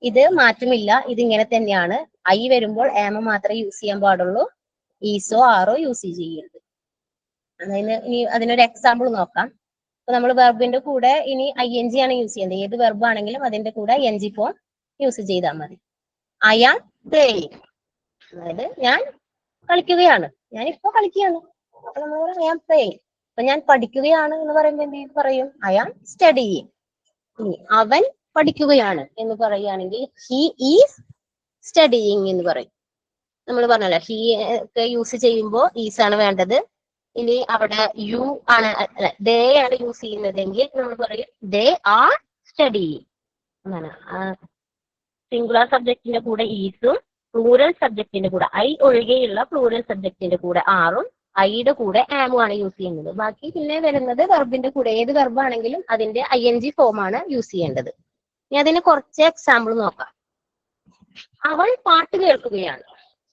ഇത് മാറ്റമില്ല, ഇതിങ്ങനെ തന്നെയാണ്. ഐ വരുമ്പോൾ ആം മാത്രമേ യൂസ് ചെയ്യാൻ പാടുള്ളൂ, ഈസോ ആറോ യൂസ് ചെയ്യരുത്. അതായത് ഇനി അതിനൊരു എക്സാമ്പിൾ നോക്കാം. അപ്പൊ നമ്മൾ വെർബിന്റെ കൂടെ ഇനി ing ആണ് യൂസ് ചെയ്യുന്നത്. ഏത് വെർബ് ആണെങ്കിലും അതിന്റെ കൂടെ ing ഫോം യൂസ് ചെയ്താൽ മതി. ഐ ആം പ്ലേയിങ്, അതായത് ഞാൻ കളിക്കുകയാണ്, ഞാൻ ഇപ്പൊ കളിക്കുകയാണ്. അപ്പൊ നമ്മൾ ഐ ആം പ്ലേയിങ്. അപ്പൊ ഞാൻ പഠിക്കുകയാണ് എന്ന് പറയുമ്പോൾ എന്ത് പറയും? I am studying. ഇനി അവൻ പഠിക്കുകയാണ് എന്ന് പറയുകയാണെങ്കിൽ ഹി ഈസ് സ്റ്റഡിയിങ് എന്ന് പറയും. നമ്മൾ പറഞ്ഞല്ലോ ഹി ഒക്കെ യൂസ് ചെയ്യുമ്പോൾ ഈസ് ആണ് വേണ്ടത്. ഇനി അവിടെ യു ആണ്, അല്ല ദേ ആണ് യൂസ് ചെയ്യുന്നതെങ്കിൽ നമ്മൾ പറയും ദേ ആർ സ്റ്റഡിയിങ് എന്നാണ്. സിംഗുലാർ സബ്ജക്റ്റിന്റെ കൂടെ ഈസും, പ്ലൂറൽ സബ്ജക്റ്റിന്റെ കൂടെ ഐ ഒഴികെയുള്ള പ്ലൂറൽ സബ്ജക്റ്റിന്റെ കൂടെ ആറും, ഐയുടെ കൂടെ ആമും ആണ് യൂസ് ചെയ്യുന്നത്. ബാക്കി പിന്നെ വരുന്നത് വെർബിന്റെ കൂടെ ഏത് വെർബ് ആണെങ്കിലും അതിന്റെ ing ഫോം ആണ് യൂസ് ചെയ്യേണ്ടത്. ഇനി അതിന് കുറച്ച് എക്സാമ്പിൾ നോക്കാം. അവൾ പാട്ട് കേൾക്കുകയാണ്.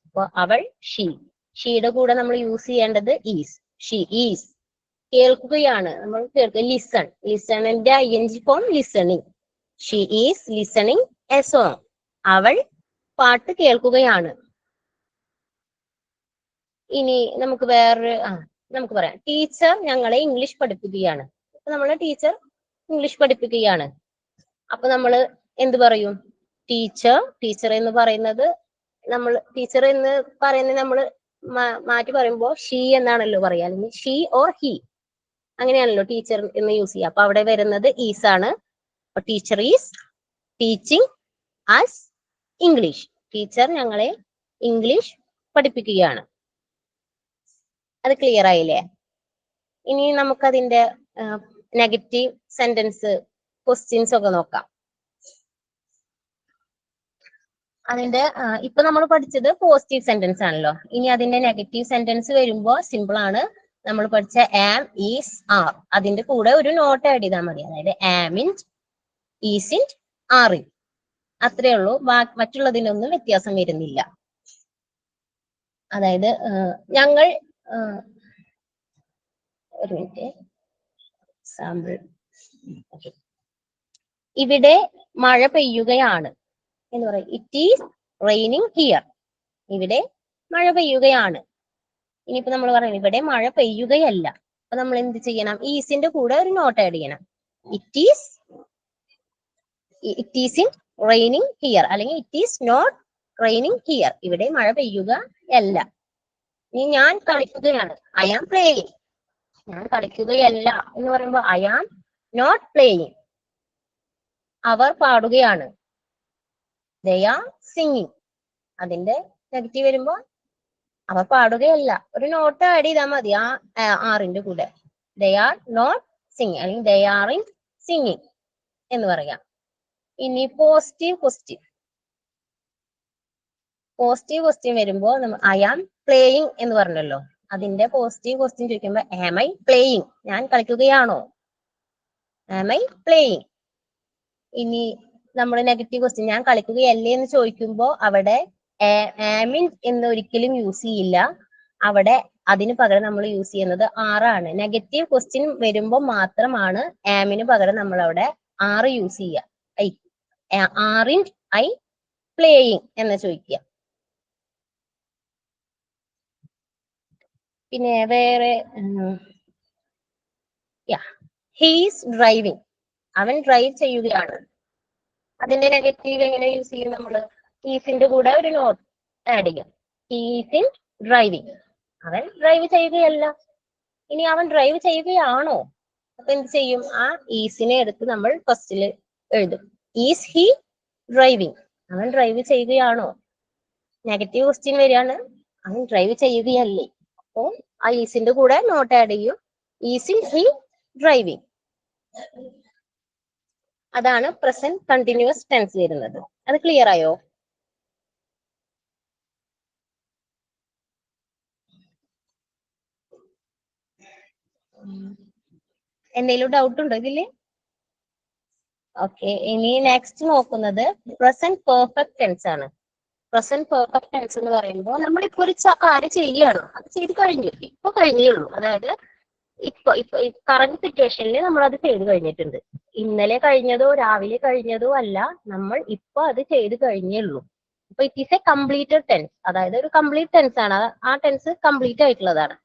അപ്പൊ അവൾ ഷീയുടെ കൂടെ നമ്മൾ യൂസ് ചെയ്യേണ്ടത് ഈസ്. She is. കേൾക്കുകയാണ്, നമ്മൾ കേൾക്കുക ലിസൺ. ലിസണിന്റെ ing form listening. She is listening a song. അവൾ പാട്ട് കേൾക്കുകയാണ്. ഇനി നമുക്ക് നമുക്ക് പറയാം ടീച്ചർ ഞങ്ങളെ ഇംഗ്ലീഷ് പഠിപ്പിക്കുകയാണ്. അപ്പൊ നമ്മളെ ടീച്ചർ ഇംഗ്ലീഷ് പഠിപ്പിക്കുകയാണ്. അപ്പൊ നമ്മൾ എന്ത് പറയും? ടീച്ചർ എന്ന് പറയുന്നത് നമ്മൾ മാറ്റി പറയുമ്പോൾ ഷീ എന്നാണല്ലോ പറയാ, അല്ലെങ്കിൽ ഷീ ഓർ ഹി അങ്ങനെയാണല്ലോ ടീച്ചർ എന്ന് യൂസ് ചെയ്യുക. അപ്പൊ അവിടെ വരുന്നത് ഈസ് ആണ്. Teacher is teaching us English. Teacher ഞങ്ങളെ ഇംഗ്ലീഷ് പഠിപ്പിക്കുകയാണ്. അത് ക്ലിയർ ആയില്ലേ? ഇനി നമുക്കതിന്റെ നെഗറ്റീവ് സെന്റൻസ് ക്വസ്റ്റ്യൻസ് ഒക്കെ നോക്കാം. അതിന്റെ ഇപ്പൊ നമ്മൾ പഠിച്ചത് പോസിറ്റീവ് സെന്റൻസ് ആണല്ലോ. ഇനി അതിന്റെ നെഗറ്റീവ് സെന്റൻസ് വരുമ്പോ സിമ്പിൾ ആണ്. നമ്മൾ പഠിച്ച ആം, ഈസ്, ആർ, അതിന്റെ കൂടെ ഒരു നോട്ട് ആഡ് ചെയ്താൽ മതി. അതായത് ആമിൻറ്റ്, ഈസിൻറ്റ്, ആറിൻ, അത്രേ ഉള്ളൂ. മറ്റുള്ളതിനൊന്നും വ്യത്യാസം വരുന്നില്ല. അതായത് ഞങ്ങൾ ഒരു മിനിറ്റ് സാമ്പിൾ. ഇവിടെ മഴ പെയ്യുകയാണ് എന്ന് പറയും. It is raining here. ഇവിടെ മഴ പെയ്യുകയാണ്. ഇനിയിപ്പോ നമ്മൾ പറയുന്നത് ഇവിടെ മഴ പെയ്യുകയല്ല. അപ്പൊ നമ്മൾ എന്ത് ചെയ്യണം? ഈസിന്റെ കൂടെ ഒരു നോട്ട് ആഡ് ചെയ്യണം. It is in raining here, അല്ലെങ്കിൽ it is not raining here. ഇവിടെ മഴ പെയ്യുകയല്ല. ഇനി ഞാൻ കളിക്കുകയാണ്. I am playing. ഞാൻ കളിക്കുകയല്ല എന്ന് പറയുമ്പോൾ ഐ ആം നോട്ട് പ്ലേയിങ്. അവർ പാടുകയാണ്. they are singing. അതിന്റെ നെഗറ്റീവ് വരുമ്പോ അവർ പാടുകയല്ല, ഒരു നോട്ട് ആഡ് ചെയ്താൽ മതി ആ ആറിന്റെ കൂടെ. they are not singing അല്ലെങ്കിൽ they are in singing എന്ന് പറയാം. ഇനി പോസിറ്റീവ് ക്വസ്റ്റ്യൻ വരുമ്പോ ഐ ആം പ്ലേയിങ് എന്ന് പറഞ്ഞല്ലോ. അതിന്റെ പോസിറ്റീവ് ക്വസ്റ്റ്യൻ ചോദിക്കുമ്പോ ആം ഐ പ്ലേയിങ്, ഞാൻ കളിക്കുകയാണോ? ആം ഐ പ്ലേയിങ്. ഇനി നമ്മൾ നെഗറ്റീവ് ക്വസ്റ്റ്യൻ ഞാൻ കളിക്കുകയല്ലേ എന്ന് ചോദിക്കുമ്പോൾ അവിടെ ആമിൻ എന്ന് ഒരിക്കലും യൂസ് ചെയ്യില്ല. അവിടെ അതിന് പകരം നമ്മൾ യൂസ് ചെയ്യുന്നത് ആറാണ്. നെഗറ്റീവ് ക്വസ്റ്റ്യൻ വരുമ്പോൾ മാത്രമാണ് ആമിന് പകരം നമ്മൾ അവിടെ ആറ് യൂസ് ചെയ്യുക. ആറിൻ ഐ പ്ലേയിങ് എന്ന് ചോദിക്കുക. പിന്നെ വേറെ ഹീസ് ഡ്രൈവിങ്, അവൻ ഡ്രൈവ് ചെയ്യുകയാണ്. അതിന്റെ നെഗറ്റീവ് എങ്ങനെ യൂസ് ചെയ്യും? നമ്മള് ഈസിന്റെ കൂടെ ഒരു നോട്ട് ആഡ് ചെയ്യും. ഈസ് ഇൻ ഡ്രൈവിങ്, അവൻ ഡ്രൈവ് ചെയ്യുകയല്ല. ഇനി അവൻ ഡ്രൈവ് ചെയ്യുകയാണോ? അപ്പൊ എന്ത് ചെയ്യും? ആ ഈസിനെ എടുത്ത് നമ്മൾ ഫസ്റ്റിൽ എഴുതും. ഈസ് ഹി ഡ്രൈവിങ്, അവൻ ഡ്രൈവ് ചെയ്യുകയാണോ? നെഗറ്റീവ് ക്വസ്റ്റ്യൻ വരികയാണ്, അവൻ ഡ്രൈവ് ചെയ്യുകയല്ലേ. അപ്പോ ആ ഈസിന്റെ കൂടെ നോട്ട് ആഡ് ചെയ്യും. Is in he driving. അതാണ് പ്രസന്റ് കണ്ടിന്യൂസ് ടെൻസ് വരുന്നത്. അത് ക്ലിയർ ആയോ? എന്തെങ്കിലും ഡൗട്ട് ഉണ്ടോ ഇതില്? ഓക്കെ, ഇനി നെക്സ്റ്റ് നോക്കുന്നത് പ്രസന്റ് പെർഫെക്റ്റ് ടെൻസ് ആണ്. പ്രസന്റ് പെർഫെക്റ്റ് ടെൻസ് എന്ന് പറയുമ്പോൾ നമ്മളിപ്പോ ഒരു കാര്യം ചെയ്യുകയാണ്, അത് ചെയ്ത് കഴിഞ്ഞു, ഇപ്പൊ കഴിഞ്ഞേ ഉള്ളൂ. അതായത് ഇപ്പൊ കറന്റ് സിറ്റുവേഷനിൽ നമ്മൾ അത് ചെയ്ത് കഴിഞ്ഞിട്ടുണ്ട്. ഇന്നലെ കഴിഞ്ഞതോ രാവിലെ കഴിഞ്ഞതോ അല്ല, നമ്മൾ ഇപ്പൊ അത് ചെയ്ത് കഴിഞ്ഞേ ഉള്ളൂ. അപ്പൊ it is a completed tense, അതായത് ഒരു കംപ്ലീറ്റ് ടെൻസ് ആണ്. ആ ടെൻസ് കംപ്ലീറ്റ് ആയിട്ടുള്ളതാണ്.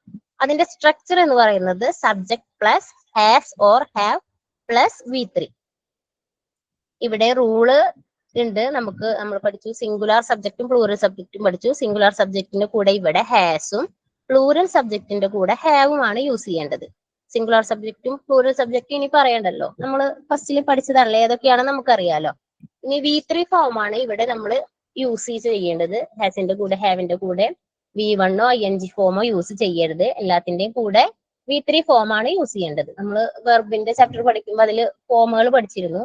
അതിന്റെ സ്ട്രക്ചർ എന്ന് പറയുന്നത് subject plus has or have plus V3. ഇവിടെ റൂള് ഉണ്ട്. നമ്മൾ പഠിച്ചു സിംഗുലാർ സബ്ജക്റ്റും പ്ലൂറൽ സബ്ജക്റ്റും പഠിച്ചു. സിംഗുലാർ സബ്ജക്റ്റിന്റെ കൂടെ ഇവിടെ ഹാസും പ്ലൂറൽ സബ്ജക്റ്റിന്റെ കൂടെ ഹാവും ആണ് യൂസ് ചെയ്യേണ്ടത്. സിംഗുലാർ സബ്ജക്റ്റും പ്ലൂറൽ സബ്ജക്റ്റും ഇനി പറയണ്ടല്ലോ, നമ്മൾ ഫസ്റ്റിൽ പഠിച്ചതാണല്ലോ, ഏതൊക്കെയാണ് നമുക്കറിയാലോ. ഇനി V3 ഫോം ആണ് ഇവിടെ നമ്മൾ യൂസ് ചെയ്യേണ്ടത്. ഹാസിന്റെ കൂടെ ഹാവിന്റെ കൂടെ V1 ING ഫോമോ യൂസ് ചെയ്യരുത്. എല്ലാത്തിന്റെയും കൂടെ V3 ഫോം ആണ് യൂസ് ചെയ്യേണ്ടത്. നമ്മൾ വെർബിന്റെ ചാപ്റ്റർ പഠിക്കുമ്പോൾ അതിൽ ഫോമുകൾ പഠിച്ചിരുന്നു.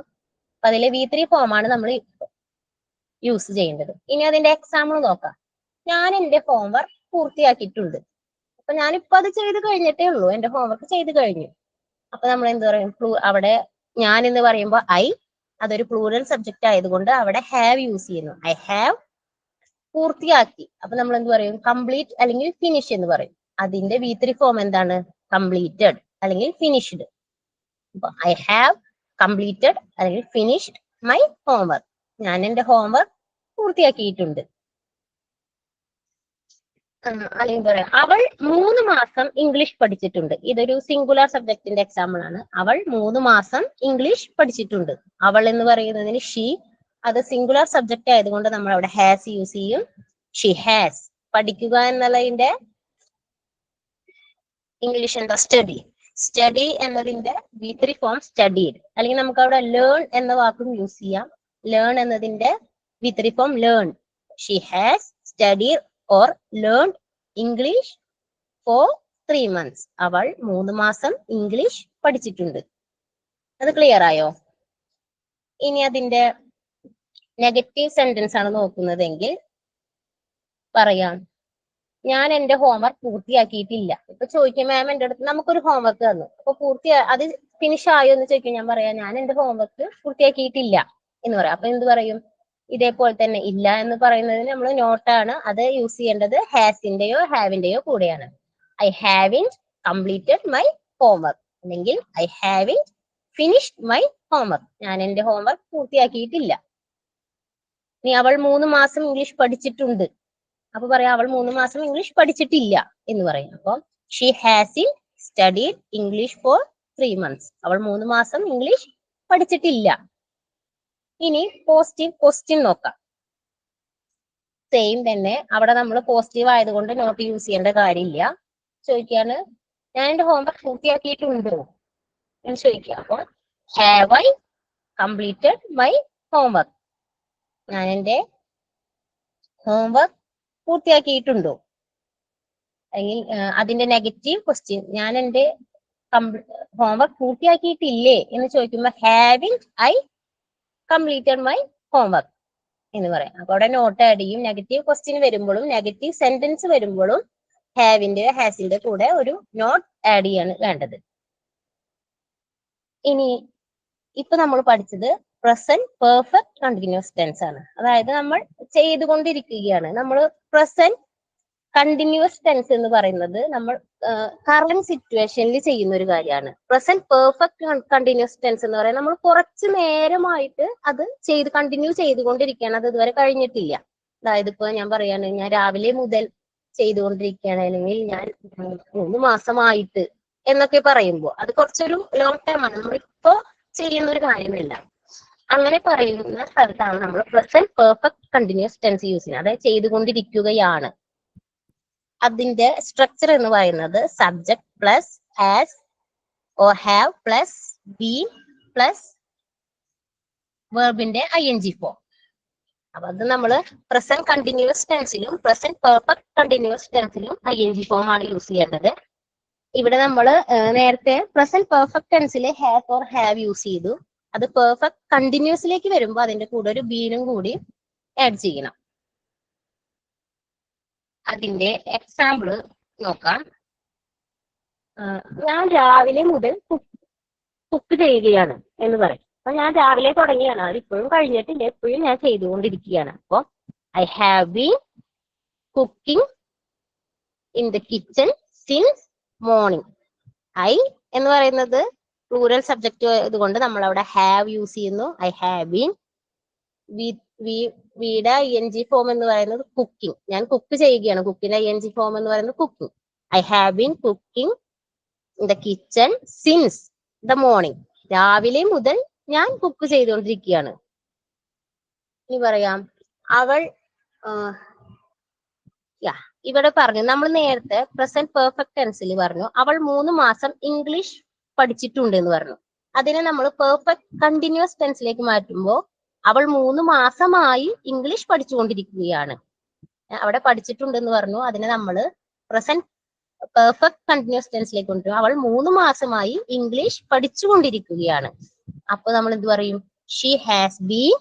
അപ്പൊ അതിലെ V3 ഫോം ആണ് നമ്മൾ യൂസ് ചെയ്യേണ്ടത്. ഇനി അതിന്റെ എക്സാമ്പിൾ നോക്കാം. ഞാൻ എന്റെ ഹോംവർക്ക് പൂർത്തിയാക്കിയിട്ടുണ്ട്. അപ്പൊ ഞാനിപ്പോ അത് ചെയ്ത് കഴിഞ്ഞിട്ടേ ഉള്ളൂ, എന്റെ ഹോംവർക്ക് ചെയ്ത് കഴിഞ്ഞു. അപ്പൊ നമ്മൾ എന്ത് പറയും? അവിടെ ഞാൻ എന്ന് പറയുമ്പോൾ ഐ, അതൊരു പ്ലൂറൽ സബ്ജക്റ്റ് ആയതുകൊണ്ട് അവിടെ ഹാവ് യൂസ് ചെയ്യുന്നു. ഐ ഹാവ് പൂർത്തിയാക്കി. അപ്പൊ നമ്മൾ എന്ത് പറയും? കംപ്ലീറ്റ് അല്ലെങ്കിൽ ഫിനിഷ് എന്ന് പറയും. അതിന്റെ V3 ഫോം എന്താണ്? കംപ്ലീറ്റഡ് അല്ലെങ്കിൽ ഫിനിഷ്ഡ്. അപ്പൊ ഐ ഹാവ് കംപ്ലീറ്റഡ് അല്ലെങ്കിൽ ഫിനിഷ്ഡ് മൈ ഹോംവർക്ക്. ഞാൻ എന്റെ ഹോംവർക്ക് പൂർത്തിയാക്കിയിട്ടുണ്ട്. അല്ലെങ്കിൽ പറയാം അവൾ 3 മാസം ഇംഗ്ലീഷ് പഠിച്ചിട്ടുണ്ട്. ഇതൊരു സിംഗുലാർ സബ്ജക്റ്റിന്റെ എക്സാമ്പിൾ ആണ്. അവൾ 3 മാസം ഇംഗ്ലീഷ് പഠിച്ചിട്ടുണ്ട്. അവൾ എന്ന് പറയുന്നതിന് ഷീ, അത് സിംഗുലാർ സബ്ജക്റ്റ് ആയതുകൊണ്ട് നമ്മൾ അവിടെ ഹാസ് യൂസ് ചെയ്യും. She has. പഠിക്കുക എന്നുള്ളതിന്റെ ഇംഗ്ലീഷ് എന്താ? സ്റ്റഡി. സ്റ്റഡി എന്നതിന്റെ V3 ഫോം സ്റ്റഡീഡ്. അല്ലെങ്കിൽ നമുക്ക് അവിടെ ലേൺ എന്ന വാക്കും യൂസ് ചെയ്യാം. ലേൺ എന്നതിന്റെ V3 form learn. She has studied or learn English for 3 months. അവൾ 3 മാസം ഇംഗ്ലീഷ് പഠിച്ചിട്ടുണ്ട്. അത് ക്ലിയർ ആയോ? ഇനി അതിന്റെ നെഗറ്റീവ് സെന്റൻസ് ആണ് നോക്കുന്നതെങ്കിൽ പറയാം, ഞാൻ എന്റെ ഹോംവർക്ക് പൂർത്തിയാക്കിയിട്ടില്ല. ഇപ്പൊ ചോദിക്കും മാം എന്റെ അടുത്ത് നമുക്കൊരു ഹോംവർക്ക് തന്നു, അപ്പൊ അത് ഫിനിഷ് ആയോ എന്ന് ചോദിക്കും. ഞാൻ പറയാം ഞാൻ എന്റെ ഹോംവർക്ക് പൂർത്തിയാക്കിയിട്ടില്ല എന്ന് പറയാം. അപ്പൊ എന്ത് പറയും? ഇതേപോലെ തന്നെ ഇല്ല എന്ന് പറയുന്നതിന് നമ്മൾ നോട്ടാണ് അത് യൂസ് ചെയ്യേണ്ടത്. ഹാസിന്റെയോ ഹാവിന്റെയോ കൂടെയാണ്. I haven't completed my homework അല്ലെങ്കിൽ I haven't finished my homework. ഞാൻ എന്റെ ഹോംവർക്ക് പൂർത്തിയാക്കിയിട്ടില്ല. ഇനി അവൾ 3 മാസം ഇംഗ്ലീഷ് പഠിച്ചിട്ടുണ്ട്. അപ്പൊ പറയാം അവൾ 3 മാസം ഇംഗ്ലീഷ് പഠിച്ചിട്ടില്ല എന്ന് പറയും. അപ്പം she has studied English for 3 months. അവൾ 3 മാസം ഇംഗ്ലീഷ് പഠിച്ചിട്ടില്ല. ഇനി പോസിറ്റീവ് ക്വസ്റ്റ്യൻ നോക്കാം. സെയിം തന്നെ, അവിടെ നമ്മൾ പോസിറ്റീവ് ആയതുകൊണ്ട് നോട്ട് യൂസ് ചെയ്യേണ്ട കാര്യമില്ല. ചോദിക്കാണ് ഞാൻ എന്റെ ഹോംവർക്ക് പൂർത്തിയാക്കിയിട്ടുണ്ടോ എന്ന് ചോദിക്കുക. അപ്പോൾ have I completed my homework? ഞാൻ എന്റെ ഹോംവർക്ക് പൂർത്തിയാക്കിയിട്ടുണ്ടോ? അല്ലെങ്കിൽ അതിന്റെ നെഗറ്റീവ് ക്വസ്റ്റ്യൻ ഞാൻ എന്റെ ഹോംവർക്ക് പൂർത്തിയാക്കിയിട്ടില്ലേ എന്ന് ചോദിക്കുമ്പോൾ haven't I completed my homework എന്ന് പറയാം. അപ്പൊ അവിടെ നോട്ട് ആഡ് ചെയ്യും. നെഗറ്റീവ് ക്വസ്റ്റ്യൻ വരുമ്പോഴും നെഗറ്റീവ് സെന്റൻസ് വരുമ്പോഴും ഹാവിന്റെ ഹാസിന്റെ കൂടെ ഒരു നോട്ട് ആഡ് ചെയ്യാണ് വേണ്ടത്. ഇനി ഇപ്പൊ നമ്മൾ പഠിച്ചത് പ്രസന്റ് പെർഫെക്റ്റ് കണ്ടിന്യൂസ് ടെൻസ് ആണ്. അതായത് നമ്മൾ ചെയ്തുകൊണ്ടിരിക്കുകയാണ്. നമ്മൾ പ്രസന്റ് കണ്ടിന്യൂസ് ടെൻസ് എന്ന് പറയുന്നത് നമ്മൾ കറന്റ് സിറ്റുവേഷനിൽ ചെയ്യുന്ന ഒരു കാര്യമാണ്. പ്രസന്റ് പെർഫെക്റ്റ് കണ്ടിന്യൂസ് ടെൻസ് എന്ന് പറയുന്നത് നമ്മൾ കുറച്ച് നേരമായിട്ട് അത് കണ്ടിന്യൂ ചെയ്തുകൊണ്ടിരിക്കുകയാണ്. അത് ഇതുവരെ കഴിഞ്ഞിട്ടില്ല. അതായത് ഇപ്പൊ ഞാൻ പറയാണ് ഞാൻ രാവിലെ മുതൽ ചെയ്തുകൊണ്ടിരിക്കുകയാണ്, അല്ലെങ്കിൽ ഞാൻ 3 മാസമായിട്ട് എന്നൊക്കെ പറയുമ്പോൾ അത് കുറച്ചൊരു ലോങ് ടൈം ആണ്. നമ്മളിപ്പോ ചെയ്യുന്ന ഒരു കാര്യമല്ല. അങ്ങനെ പറയുന്ന സ്ഥലത്താണ് നമ്മൾ present perfect continuous tense use ചെയ്യുന്നത്. അതായത് ചെയ്തുകൊണ്ടിരിക്കുകയാണ്. അതിന്റെ സ്ട്രക്ചർ എന്ന് പറയുന്നത് subject plus has or have plus been plus വെർബിന്റെ ING ഫോം. അപ്പൊ അത് നമ്മൾ പ്രസന്റ് കണ്ടിന്യൂസ് ടെൻസിലും പ്രസന്റ് പെർഫെക്റ്റ് കണ്ടിന്യൂസ് ടെൻസിലും ING ഫോം ആണ് യൂസ് ചെയ്യേണ്ടത്. ഇവിടെ നമ്മൾ നേരത്തെ പ്രസന്റ് പെർഫെക്റ്റ് ടെൻസിൽ ഹാവ് ഓർ ഹാവ് യൂസ് ചെയ്തു. അത് പെർഫെക്റ്റ് കണ്ടിന്യൂസിലേക്ക് വരുമ്പോൾ അതിന്റെ കൂടെ ഒരു ബീനും കൂടി ആഡ് ചെയ്യണം. അതിന്റെ എക്സാമ്പിൾ നോക്കാം. ഞാൻ രാവിലെ മുതൽ കുക്ക് ചെയ്യുകയാണ് എന്ന് പറയും. അപ്പൊ ഞാൻ രാവിലെ തുടങ്ങിയാണ്, അത് ഇപ്പോഴും കഴിഞ്ഞിട്ടില്ല, എപ്പോഴും ഞാൻ ചെയ്തുകൊണ്ടിരിക്കുകയാണ്. അപ്പൊ I have been cooking in the kitchen since morning. I എന്ന് പറയുന്നത് പ്ലൂറൽ സബ്ജക്റ്റ് ഇതുകൊണ്ട് നമ്മൾ അവിടെ ഹാവ് യൂസ് ചെയ്യുന്നു. I have been. വിയുടെ ING ഫോം എന്ന് പറയുന്നത് കുക്കിംഗ്. ഞാൻ കുക്ക് ചെയ്യുകയാണ്. കുക്കിന്റെ ING ഫോം എന്ന് പറയുന്നത് cooking. I have been cooking in the kitchen since the morning. രാവിലെ മുതൽ ഞാൻ കുക്ക് ചെയ്തുകൊണ്ടിരിക്കുകയാണ്. ഇനി പറയാം അവൾ ഇവിടെ പറഞ്ഞു നമ്മൾ നേരത്തെ പ്രസന്റ് പെർഫെക്റ്റ് ടെൻസിൽ പറഞ്ഞു അവൾ 3 മാസം ഇംഗ്ലീഷ് പഠിച്ചിട്ടുണ്ട് എന്ന് പറഞ്ഞു. അതിനെ നമ്മൾ പെർഫെക്റ്റ് കണ്ടിന്യൂസ് ടെൻസിലേക്ക് മാറ്റുമ്പോൾ അവൾ 3 മാസമായി ഇംഗ്ലീഷ് പഠിച്ചുകൊണ്ടിരിക്കുകയാണ്. അവിടെ പഠിച്ചിട്ടുണ്ടെന്ന് പറഞ്ഞു. അതിനെ നമ്മൾ പ്രസന്റ് പെർഫെക്റ്റ് കണ്ടിന്യൂസ് ടെൻസിലേക്ക് കൊണ്ടുവരും. അവൾ 3 മാസമായി ഇംഗ്ലീഷ് പഠിച്ചുകൊണ്ടിരിക്കുകയാണ്. അപ്പൊ നമ്മൾ എന്ത് പറയും? She has been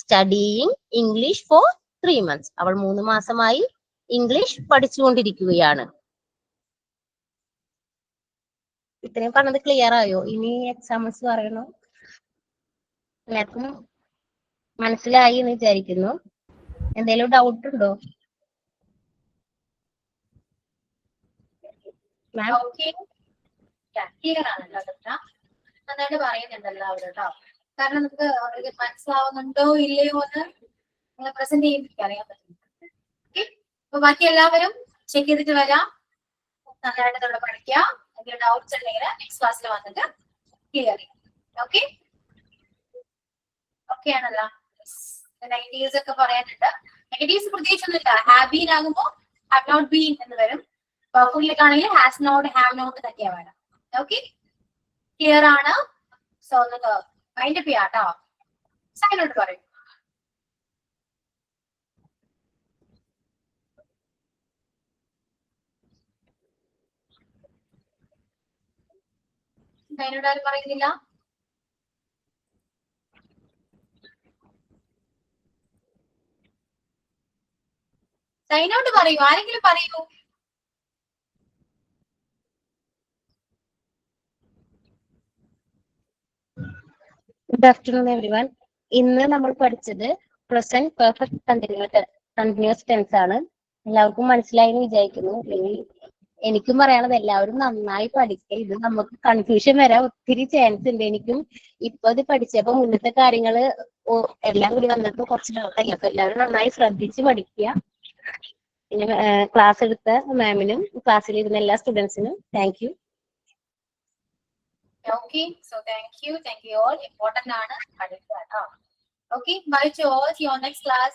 studying English for 3 months. അവൾ 3 മാസമായി ഇംഗ്ലീഷ് പഠിച്ചുകൊണ്ടിരിക്കുകയാണ്. ഇത്രയും പറഞ്ഞത് ക്ലിയർ ആയോ? ഇനി എക്സാമ്പിൾസ് പറയണോ? എല്ലാവർക്കും മനസ്സിലായി എന്ന് വിചാരിക്കുന്നു. എന്തെങ്കിലും ഡൗട്ട് ഉണ്ടോ? നന്നായിട്ട് പറയുന്നുണ്ടല്ലോ അവർ കേട്ടോ. കാരണം നമുക്ക് അവർക്ക് മനസ്സിലാവുന്നുണ്ടോ ഇല്ലയോ എന്ന് നിങ്ങൾ പ്രസന്റ് ചെയ്യുമ്പോൾ അറിയാൻ പറ്റും. ഓക്കെ, അപ്പൊ ബാക്കി എല്ലാവരും ചെക്ക് ചെയ്തിട്ട് വരാം. നന്നായിട്ട് നമ്മൾ പഠിക്കുക. എന്തെങ്കിലും ഡൗട്ട്സ് ഉണ്ടെങ്കിൽ നെക്സ്റ്റ് ക്ലാസ്സിൽ വന്നിട്ട് ക്ലിയർ ചെയ്യാം. ഓക്കെ, ഓക്കെ ആണല്ലോ? നെഗറ്റീവ്സ് ഒക്കെ പറയാനുണ്ട്. നെഗറ്റീവ്സ് പ്രത്യേകിച്ചൊന്നുമില്ല. ഹാവ് ബീൻ ആകുമ്പോൾ ഹാവ് നോട്ട് ബീൻ എന്ന് വരും. പെർഫെക്റ്റിലേക്ക് ആണെങ്കിൽ ഹാസ് നോട്ട് ഹാവ് നോട്ട് എന്നൊക്കെയാ വരാം. ഓക്കെ, ക്ലിയർ ആണ്? സോ ഒന്ന് മൈൻഡ് അപ്പ് ചെയ്യാട്ടോ. സൈനോട്ട് പറയും. സൈനോട്ട് ആരും പറയുന്നില്ല. സൈനോട്ട് പറയൂ, ആരെങ്കിലും പറയൂ. Good afternoon everyone. ഇന്ന് നമ്മൾ പഠിച്ചത് പ്രസന്റ് പെർഫെക്റ്റ് കണ്ടിന്യൂസ് ടെൻസ് ആണ്. എല്ലാവർക്കും മനസ്സിലായി എന്ന് വിചാരിക്കുന്നു. എനിക്കും പറയാനുള്ളത് എല്ലാവരും നന്നായി പഠിക്കുക. ഇത് നമുക്ക് കൺഫ്യൂഷൻ വരാൻ ഒത്തിരി ചാൻസ് ഉണ്ട്. എനിക്കും ഇപ്പൊ ഇത് പഠിച്ചപ്പോ മുന്നത്തെ കാര്യങ്ങള് എല്ലാം കൂടി വന്നപ്പോ കുറച്ച് ഡൗട്ടായി. അപ്പൊ എല്ലാവരും നന്നായി ശ്രദ്ധിച്ച് പഠിക്കുക. പിന്നെ ക്ലാസ് എടുത്ത മാമിനും ക്ലാസ്സിലിരുന്ന എല്ലാ സ്റ്റുഡൻസിനും thank you. Okay, so thank you all. Important ആണ് പഠിക്കുക കേട്ടോ. Okay, bye to all. See you on next class.